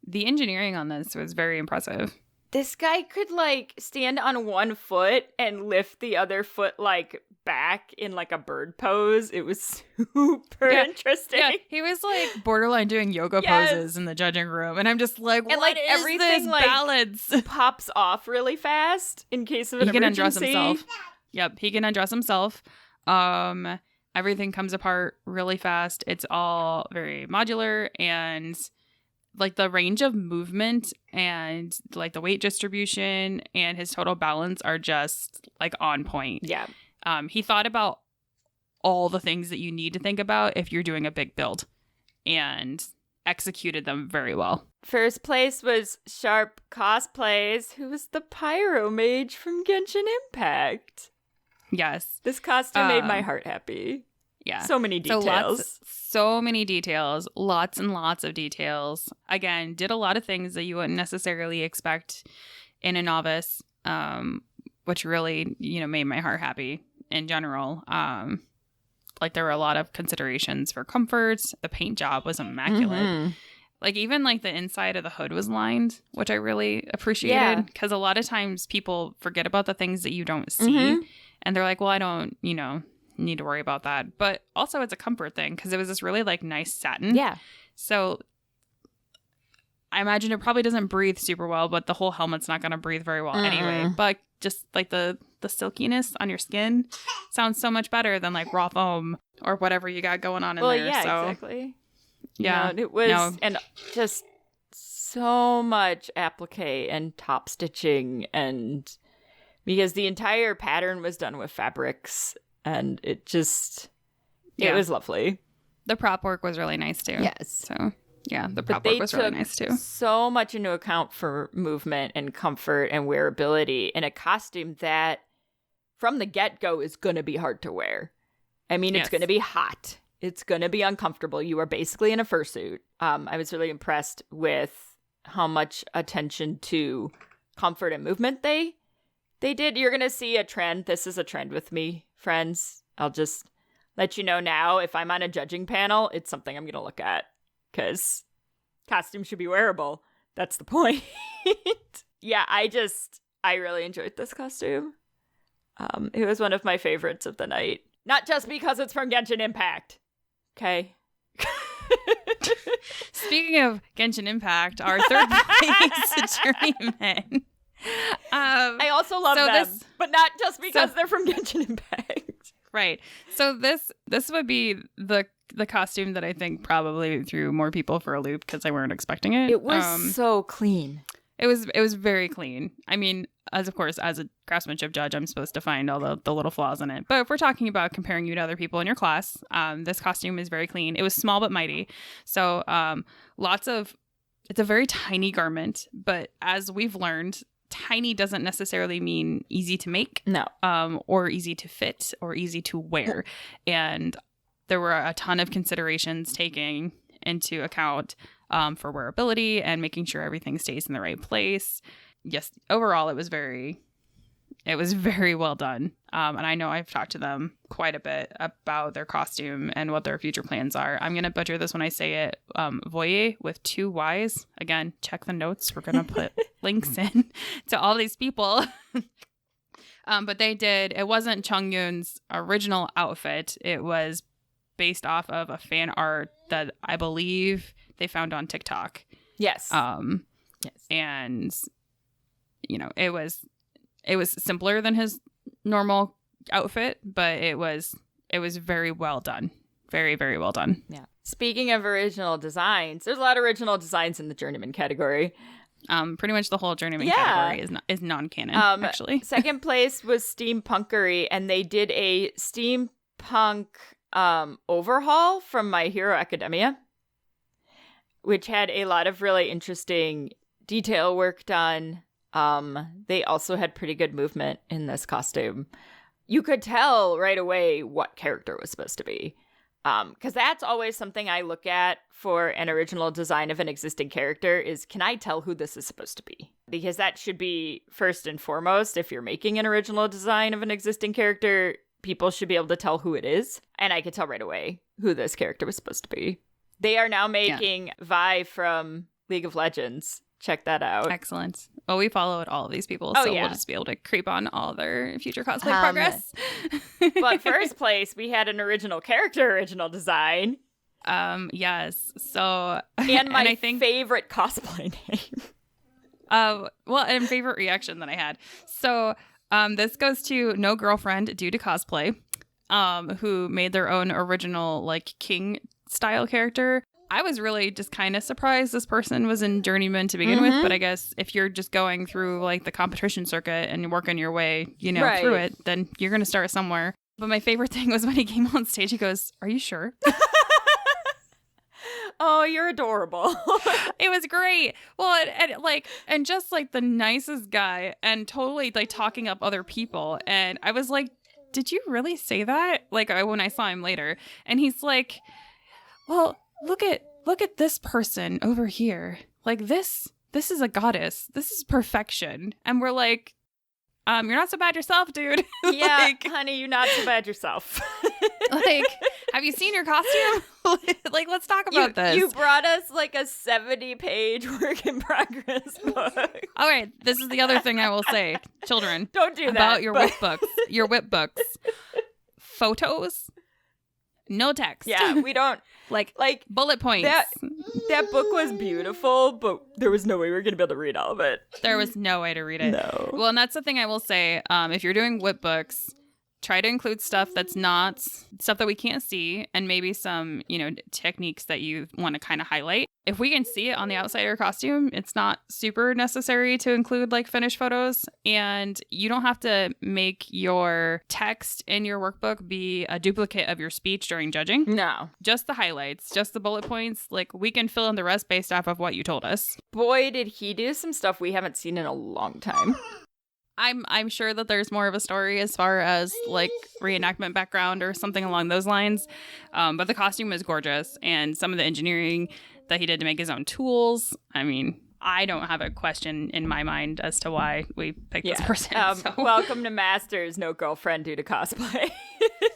the engineering on this was very impressive. This guy could like stand on one foot and lift the other foot like back in like a bird pose. It was super interesting. Yeah, he was like borderline doing yoga poses in the judging room, and I'm just like, and what like is everything this like balance? pops off really fast in case of an emergency. He can undress himself. Yep, he can undress himself. Everything comes apart really fast. It's all very modular, and like the range of movement and like the weight distribution and his total balance are just like on point. Yeah. He thought about all the things that you need to think about if you're doing a big build and executed them very well. First place was Sharp Cosplays, who was the Pyro Mage from Genshin Impact. Yes. This costume made my heart happy. Yeah. So many details. So many details. Lots and lots of details. Again, did a lot of things that you wouldn't necessarily expect in a novice, which really, made my heart happy in general. Like there were a lot of considerations for comfort. The paint job was immaculate. Like even like the inside of the hood was lined, which I really appreciated because a lot of times people forget about the things that you don't see. And they're like, well, I don't, need to worry about that. But also it's a comfort thing because it was this really like nice satin. Yeah. So I imagine it probably doesn't breathe super well, but the whole helmet's not going to breathe very well anyway. But just like the silkiness on your skin sounds so much better than like raw foam or whatever you got going on in there. Yeah, so, exactly. Yeah. It was, and just so much applique and top stitching, and because the entire pattern was done with fabrics, and it was lovely. The prop work was really nice too. Yes. So yeah, the prop work was really nice too. So much into account for movement and comfort and wearability in a costume that from the get-go is going to be hard to wear. I mean, it's going to be hot. It's going to be uncomfortable. You are basically in a fursuit. I was really impressed with how much attention to comfort and movement they did. You're going to see a trend. This is a trend with me, friends. I'll just let you know now. If I'm on a judging panel, it's something I'm going to look at because costumes should be wearable. That's the point. Yeah, I really enjoyed this costume. It was one of my favorites of the night. Not just because it's from Genshin Impact. Okay. Speaking of Genshin Impact, our third place journeyman. I also love them, but not just because they're from Genshin Impact. Right. So this would be the costume that I think probably threw more people for a loop because they weren't expecting it. It was so clean. It was very clean. I mean, as a craftsmanship judge, I'm supposed to find all the little flaws in it. But if we're talking about comparing you to other people in your class, this costume is very clean. It was small but mighty. So it's a very tiny garment. But as we've learned, tiny doesn't necessarily mean easy to make. No. Or easy to fit or easy to wear. And there were a ton of considerations taken into account for wearability and making sure everything stays in the right place. Yes, overall, it was very well done. And I know I've talked to them quite a bit about their costume and what their future plans are. I'm going to butcher this when I say it. Voye with 2 Ys. Again, check the notes. We're going to put links in to all these people. But it wasn't Chung Yoon's original outfit. It was based off of a fan art that I believe they found on TikTok. Yes. Yes. And it was simpler than his normal outfit, but it was very well done. Very, very well done. Yeah. Speaking of original designs, there's a lot of original designs in the journeyman category. Pretty much the whole journeyman category is non-canon, actually. Second place was Steampunkery, and they did a steampunk overhaul from My Hero Academia, which had a lot of really interesting detail work done. They also had pretty good movement in this costume. You could tell right away what character was supposed to be. Because that's always something I look at for an original design of an existing character is, can I tell who this is supposed to be? Because that should be first and foremost. If you're making an original design of an existing character, people should be able to tell who it is. And I could tell right away who this character was supposed to be. They are now making Vi from League of Legends. Check that out. Excellent. Well, we followed all of these people, so we'll just be able to creep on all their future cosplay progress. But first place, we had an original character, original design. Yes. So and my I think, favorite cosplay name. Well, and favorite reaction that I had. So this goes to No Girlfriend Due to Cosplay, who made their own original like king style character. I was really just kind of surprised this person was in Journeyman to begin with, but I guess if you're just going through like the competition circuit and working your way, through it, then you're going to start somewhere. But my favorite thing was when he came on stage, he goes, "Are you sure?" Oh, you're adorable. It was great. Well, and just like the nicest guy and totally like talking up other people. And I was like, did you really say that? Like when I saw him later, and he's like, well, look at this person over here. Like this is a goddess. This is perfection. And we're like, you're not so bad yourself, dude. Yeah, honey, you're not so bad yourself. Like, have you seen your costume? Like, let's talk about this. You brought us like a 70-page work in progress book. All right, this is the other thing I will say, children. Don't do that. About your whip books. Your whip books. Photos. No text. Yeah, we don't like bullet points. That book was beautiful, but there was no way we were going to be able to read all of it. There was no way to read it. No. Well, and that's the thing I will say. If you're doing whip books, try to include stuff that's not stuff that we can't see, and maybe some, techniques that you want to kind of highlight. If we can see it on the outside of your costume, it's not super necessary to include like finished photos, and you don't have to make your text in your workbook be a duplicate of your speech during judging. No. Just the highlights, just the bullet points. Like, we can fill in the rest based off of what you told us. Boy, did he do some stuff we haven't seen in a long time. I'm sure that there's more of a story as far as like reenactment background or something along those lines. But the costume is gorgeous, and some of the engineering that he did to make his own tools. I mean, I don't have a question in my mind as to why we picked this person. Welcome to Masters, No Girlfriend Due to Cosplay.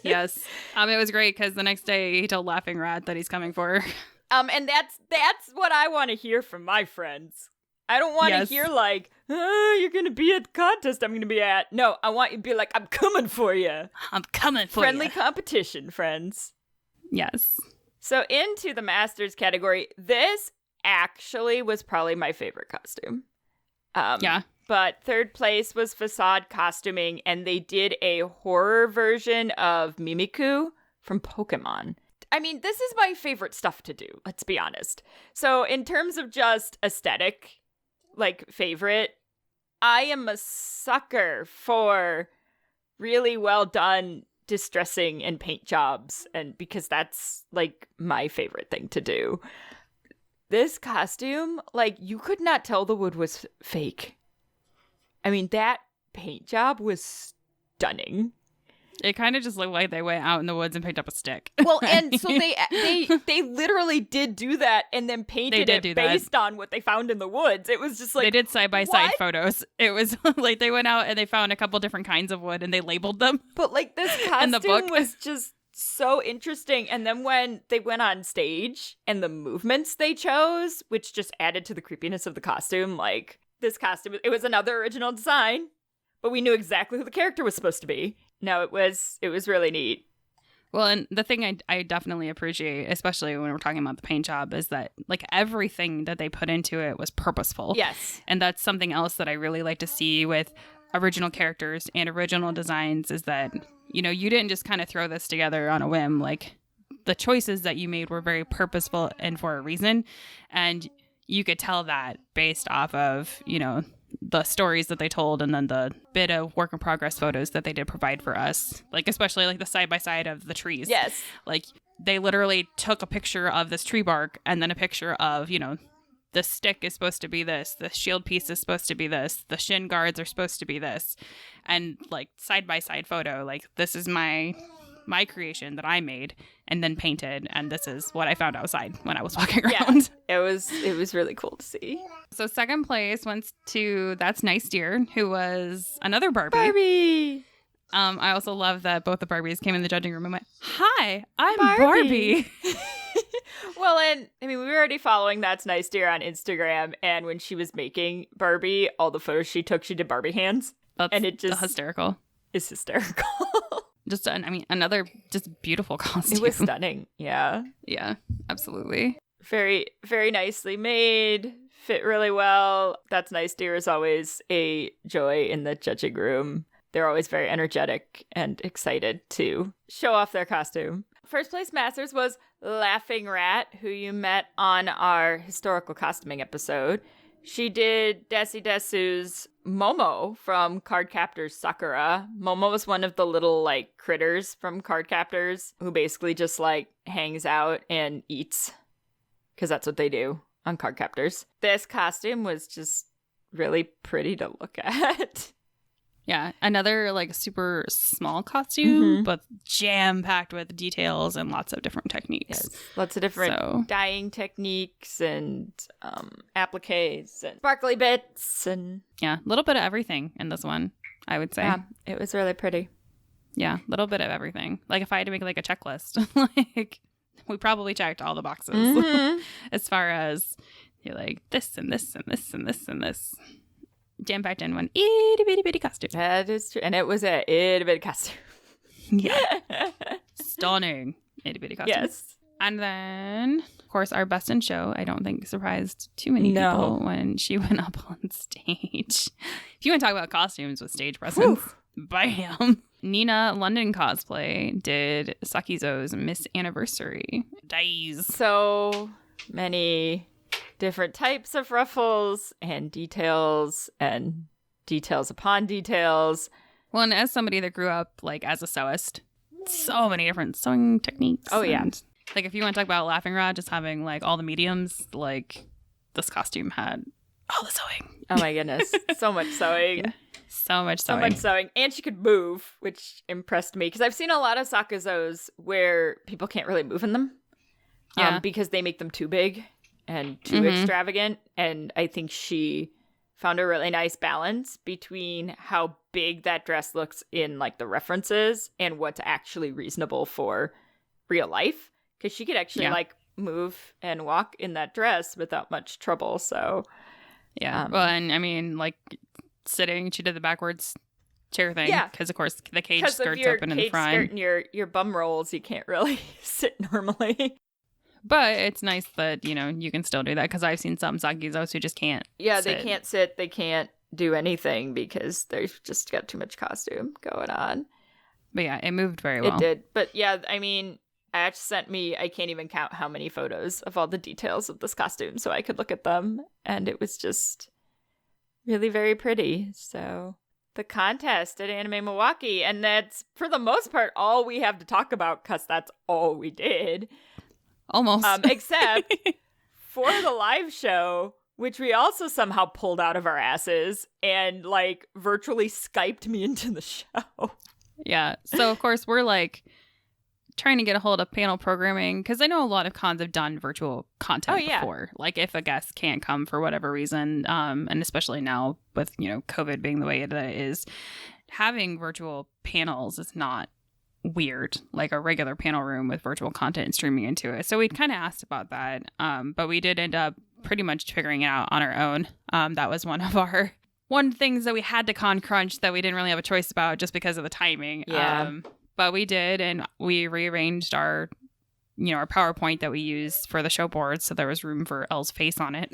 Yes. It was great because the next day he told Laughing Rat that he's coming for her. And that's what I want to hear from my friends. I don't want to hear like, you're going to be at the contest I'm going to be at. No, I want you to be like, I'm coming for you. I'm coming for you. Friendly competition, friends. Yes. So into the Masters category, this actually was probably my favorite costume. Yeah. But third place was Facade Costuming, and they did a horror version of Mimikyu from Pokemon. I mean, this is my favorite stuff to do, let's be honest. So in terms of just aesthetic, like favorite, I am a sucker for really well done distressing and paint jobs, and because that's like my favorite thing to do. This costume, like, you could not tell the wood was fake. I mean, that paint job was stunning. It kind of just looked like they went out in the woods and picked up a stick. Well, and so they literally did do that and then painted it based on what they found in the woods. It was just like, they did side-by-side photos. It was like they went out and they found a couple different kinds of wood and they labeled them. But like this costume was just so interesting. And then when they went on stage and the movements they chose, which just added to the creepiness of the costume, like this costume, it was another original design, but we knew exactly who the character was supposed to be. No, it was really neat. Well, and the thing I definitely appreciate, especially when we're talking about the paint job, is that like everything that they put into it was purposeful. Yes. And that's something else that I really like to see with original characters and original designs, is that, you didn't just kind of throw this together on a whim. Like, the choices that you made were very purposeful and for a reason. And you could tell that based off of, the stories that they told, and then the bit of work in progress photos that they did provide for us, like especially like the side by side of the trees. Yes. Like, they literally took a picture of this tree bark and then a picture of, the stick is supposed to be this, the shield piece is supposed to be this, the shin guards are supposed to be this, and like side by side photo, like this is my creation that I made and then painted, and this is what I found outside when I was walking around. Yeah, it was really cool to see. So second place went to That's Nice Dear, who was another Barbie. Barbie. I also love that both the Barbies came in the judging room and went, "Hi, I'm Barbie." Well, and I mean, we were already following That's Nice Dear on Instagram, and when she was making Barbie, all the photos she took, she did Barbie hands. And it just hysterical. It's hysterical. Just, I mean, another just beautiful costume. It was stunning. Yeah. Yeah, absolutely. Very, very nicely made. Fit really well. That's Nice Dear is always a joy in the judging room. They're always very energetic and excited to show off their costume. First place Masters was Laughing Rat, who you met on our historical costuming episode. She did Desi Desu's Momo from Cardcaptor's Sakura. Momo was one of the little, like, critters from Cardcaptors who basically just, like, hangs out and eats. Because that's what they do on Cardcaptors. This costume was just really pretty to look at. Yeah, another like super small costume, but jam-packed with details and lots of different techniques. Yes, lots of different dyeing techniques and appliques and sparkly bits. And yeah, a little bit of everything in this one, I would say. Yeah, it was really pretty. Yeah, a little bit of everything. Like if I had to make like a checklist, like we probably checked all the boxes as far as you're like this and this and this and this and this. Jam-packed in one itty bitty bitty costume. That is true. And it was a itty bitty costume. Yeah. Stunning itty bitty costume. Yes. And then, of course, our best in show, I don't think surprised too many people when she went up on stage. If you want to talk about costumes with stage presence, bam. Nina London Cosplay did Sakizo's Miss Anniversary. Dies. So many different types of ruffles and details upon details. Well, and as somebody that grew up like as a sewist, so many different sewing techniques. Oh, yeah. And, like if you want to talk about Laughing Rod, just having like all the mediums, like this costume had all the sewing. Oh my goodness. So much sewing. Yeah. So much sewing. So much sewing. And she could move, which impressed me. Because I've seen a lot of Sakuzos where people can't really move in them. Because they make them too big and too extravagant. And I think she found a really nice balance between how big that dress looks in like the references and what's actually reasonable for real life. Because she could actually like move and walk in that dress without much trouble. So yeah. Well, and I mean, like sitting, she did the backwards chair thing. Yeah. Because of course the cage skirt's open in the front. Skirt and your bum rolls, you can't really sit normally. But it's nice that, you know, you can still do that because I've seen some Sakizos who just can't sit. They can't sit. They can't do anything because they've just got too much costume going on. But yeah, it moved very well. It did. But yeah, I mean, Ash sent me, I can't even count how many photos of all the details of this costume so I could look at them. And it was just really very pretty. So the contest at Anime Milwaukee. And that's, for the most part, all we have to talk about because that's all we did. Almost. Except for the live show, which we also somehow pulled out of our asses and like virtually Skyped me into the show. Yeah. So, of course, we're like trying to get a hold of panel programming because I know a lot of cons have done virtual content before. Like if a guest can't come for whatever reason, and especially now with, you know, COVID being the way that it is, having virtual panels is not weird, like a regular panel room with virtual content and streaming into it. So we kind of asked about that, but we did end up pretty much figuring it out on our own. That was one things that we had to con crunch that we didn't really have a choice about just because of the timing. But we did, and we rearranged our PowerPoint that we used for the show board so there was room for Elle's face on it.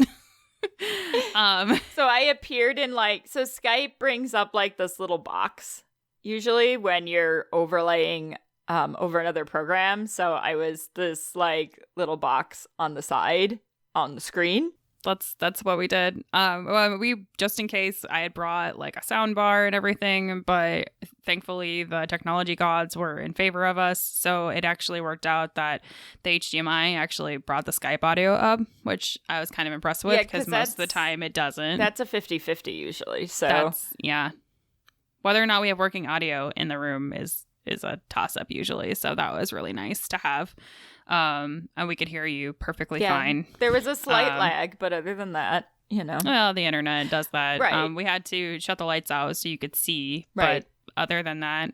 So I appeared in so Skype brings up like this little box usually when you're overlaying over another program. So I was this like little box on the side on the screen. that's what we did. Well, we, just in case, I had brought like a sound bar and everything, but thankfully the technology gods were in favor of us, so it actually worked out that the HDMI actually brought the Skype audio up, which I was kind of impressed with, because most of the time it doesn't. That's a 50-50 usually. So that's, yeah. Whether or not we have working audio in the room is a toss-up usually, so that was really nice to have. And we could hear you perfectly fine. There was a slight lag, but other than that, Well, the internet does that. Right. We had to shut the lights out so you could see. Right. But other than that,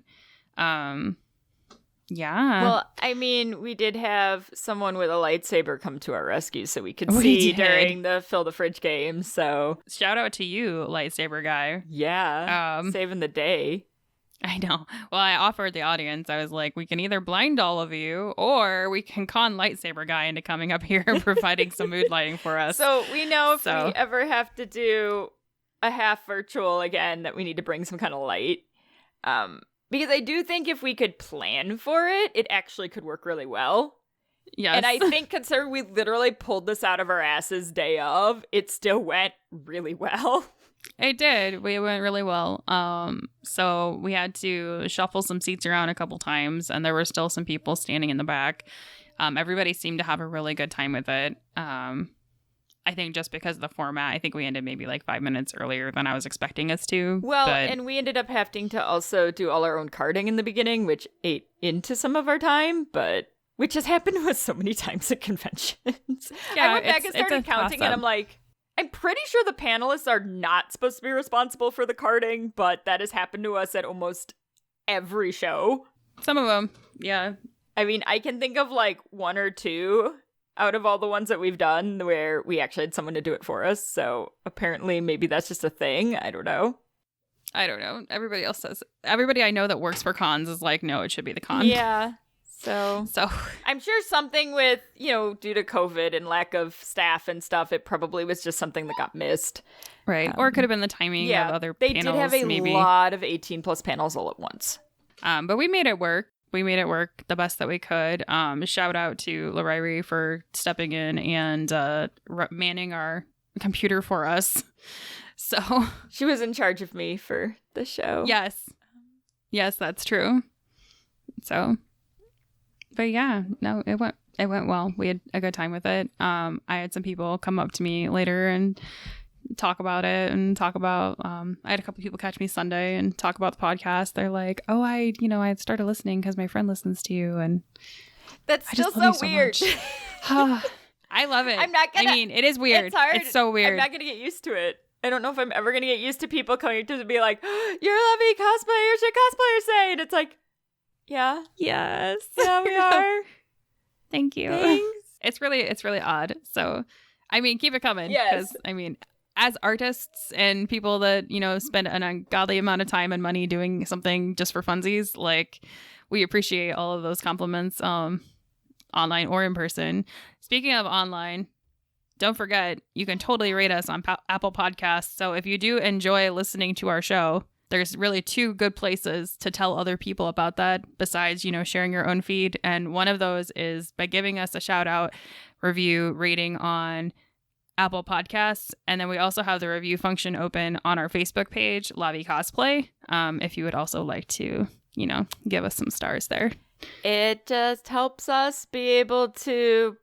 yeah. Well, I mean, we did have someone with a lightsaber come to our rescue so we could We see did. during the Fill the Fridge game. So, Shout out to you, lightsaber guy. yeah, saving the day. I know. Well, I offered the audience, I was like, we can either blind all of you or we can con lightsaber guy into coming up here and providing some mood lighting for us. So we know if we ever have to do a half virtual again that we need to bring some kind of light. Because I do think if we could plan for it, it actually could work really well. Yes. And I think considering we literally pulled this out of our asses day of, it still went really well. It did. It went really well. So we had to shuffle some seats around a couple times, and there were still some people standing in the back. Everybody seemed to have a really good time with it. I think just because of the format, I think we ended maybe like 5 minutes earlier than I was expecting us to. Well, and we ended up having to also do all our own carding in the beginning, which ate into some of our time, which has happened to us so many times at conventions. Yeah, I went back and started counting, and I'm like, I'm pretty sure the panelists are not supposed to be responsible for the carding, but that has happened to us at almost every show. Some of them, yeah. I mean, I can think of like one or two out of all the ones that we've done where we actually had someone to do it for us. So apparently maybe that's just a thing. I don't know. Everybody else says. Everybody I know that works for cons is like, no, it should be the con. Yeah. So I'm sure something with, due to COVID and lack of staff and stuff, it probably was just something that got missed. Right. Or it could have been the timing of other they panels. They did have a maybe. lot of 18 plus panels all at once. But we made it work. We made it work the best that we could. Shout out to Larry for stepping in and manning our computer for us. So she was in charge of me for the show. Yes, that's true. So, but yeah, no, it went well. We had a good time with it. I had some people come up to me later and talk about it and talk about I had a couple people catch me Sunday and talk about the podcast. They're like, oh, I started listening because my friend listens to you, and that's still so weird. I love it. I mean, it is weird. It's hard. It's so weird. I'm not gonna get used to it. I don't know if I'm ever gonna get used to people coming to be like, you're a lovely cosplayer, should cosplayers say? And it's like, yeah. Yes. Yeah, we are. Thank you. Thanks. It's really odd. So, I mean, keep it coming. Yes. Because, I mean, as artists and people that, spend an ungodly amount of time and money doing something just for funsies, like, we appreciate all of those compliments, online or in person. Speaking of online, don't forget, you can totally rate us on Apple Podcasts. So if you do enjoy listening to our show, there's really two good places to tell other people about that besides, sharing your own feed. And one of those is by giving us a shout out, review, rating on Apple Podcasts. And then we also have the review function open on our Facebook page, Lavi Cosplay. If you would also like to, give us some stars there. It just helps us be able to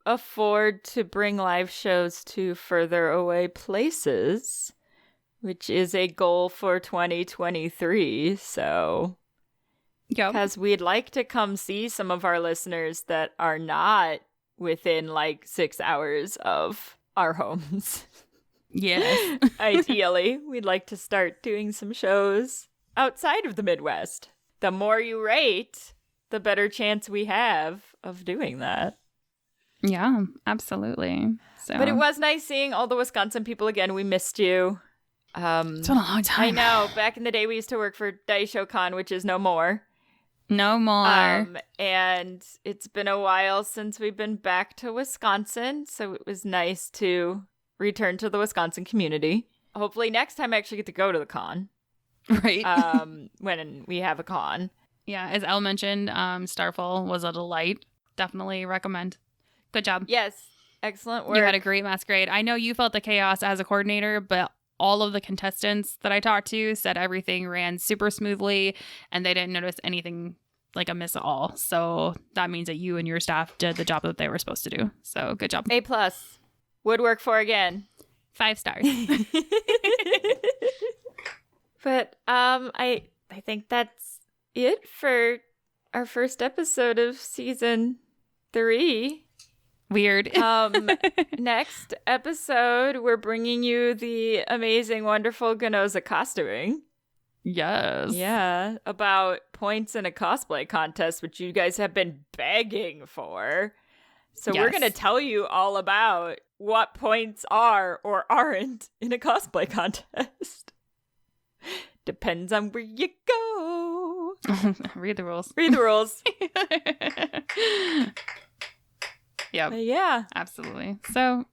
afford to bring live shows to further away places, which is a goal for 2023. So, because we'd like to come see some of our listeners that are not within like 6 hours of our homes. Yes. Ideally, we'd like to start doing some shows outside of the Midwest. The more you rate, the better chance we have of doing that. Yeah, absolutely. So. But it was nice seeing all the Wisconsin people again. We missed you. It's been a long time. I know. Back in the day, we used to work for Daisho Con, which is no more. No more. And it's been a while since we've been back to Wisconsin, so it was nice to return to the Wisconsin community. Hopefully next time I actually get to go to the con. Right. When we have a con. Yeah, as Elle mentioned, Starfall was a delight. Definitely recommend. Good job. Yes. Excellent work. You had a great masquerade. I know you felt the chaos as a coordinator, but all of the contestants that I talked to said everything ran super smoothly and they didn't notice anything like amiss at all. So that means that you and your staff did the job that they were supposed to do. So good job. A+. Would work for again. 5 stars. But I think that's it for our first episode of season 3. Weird. Next episode, we're bringing you the amazing, wonderful Ganoza costuming. Yes. Yeah, about points in a cosplay contest, which you guys have been begging for. So we're going to tell you all about what points are or aren't in a cosplay contest. Depends on where you go. Read the rules. Read the rules. Yep. Yeah. Absolutely. So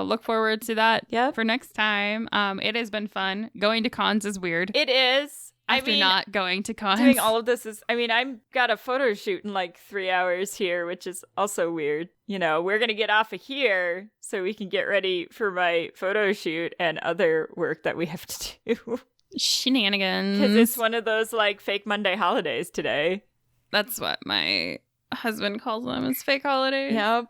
look forward to that for next time. It has been fun. Going to cons is weird. It is. After not going to cons. Doing all of this is, I've got a photo shoot in like 3 hours here, which is also weird. You know, we're going to get off of here so we can get ready for my photo shoot and other work that we have to do. Shenanigans. Because it's one of those like fake Monday holidays today. That's what my husband calls them, as fake holidays. Yep.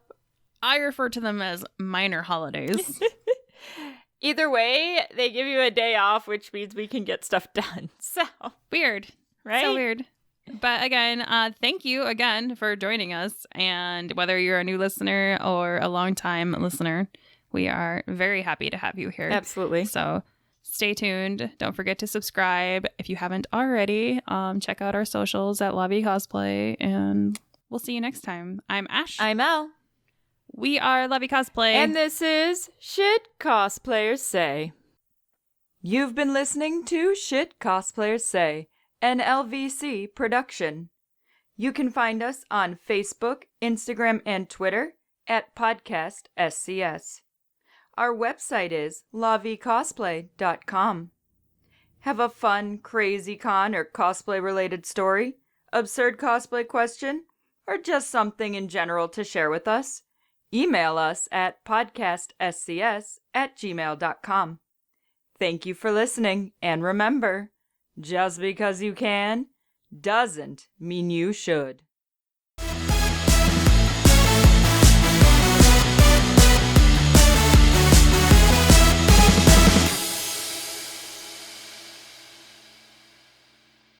I refer to them as minor holidays. Either way, they give you a day off, which means we can get stuff done. So weird. Right? So weird. But again, thank you again for joining us. And whether you're a new listener or a long-time listener, we are very happy to have you here. Absolutely. So stay tuned. Don't forget to subscribe. If you haven't already, check out our socials at Lobby Cosplay. And we'll see you next time. I'm Ash. I'm Elle. We are Lobby Cosplay. And this is Shit Cosplayers Say. You've been listening to Shit Cosplayers Say, an LVC production. You can find us on Facebook, Instagram, and Twitter at Podcast SCS. Our website is lavicosplay.com. Have a fun, crazy con or cosplay-related story, absurd cosplay question, or just something in general to share with us? Email us at podcastscs@gmail.com. Thank you for listening, and remember, just because you can doesn't mean you should.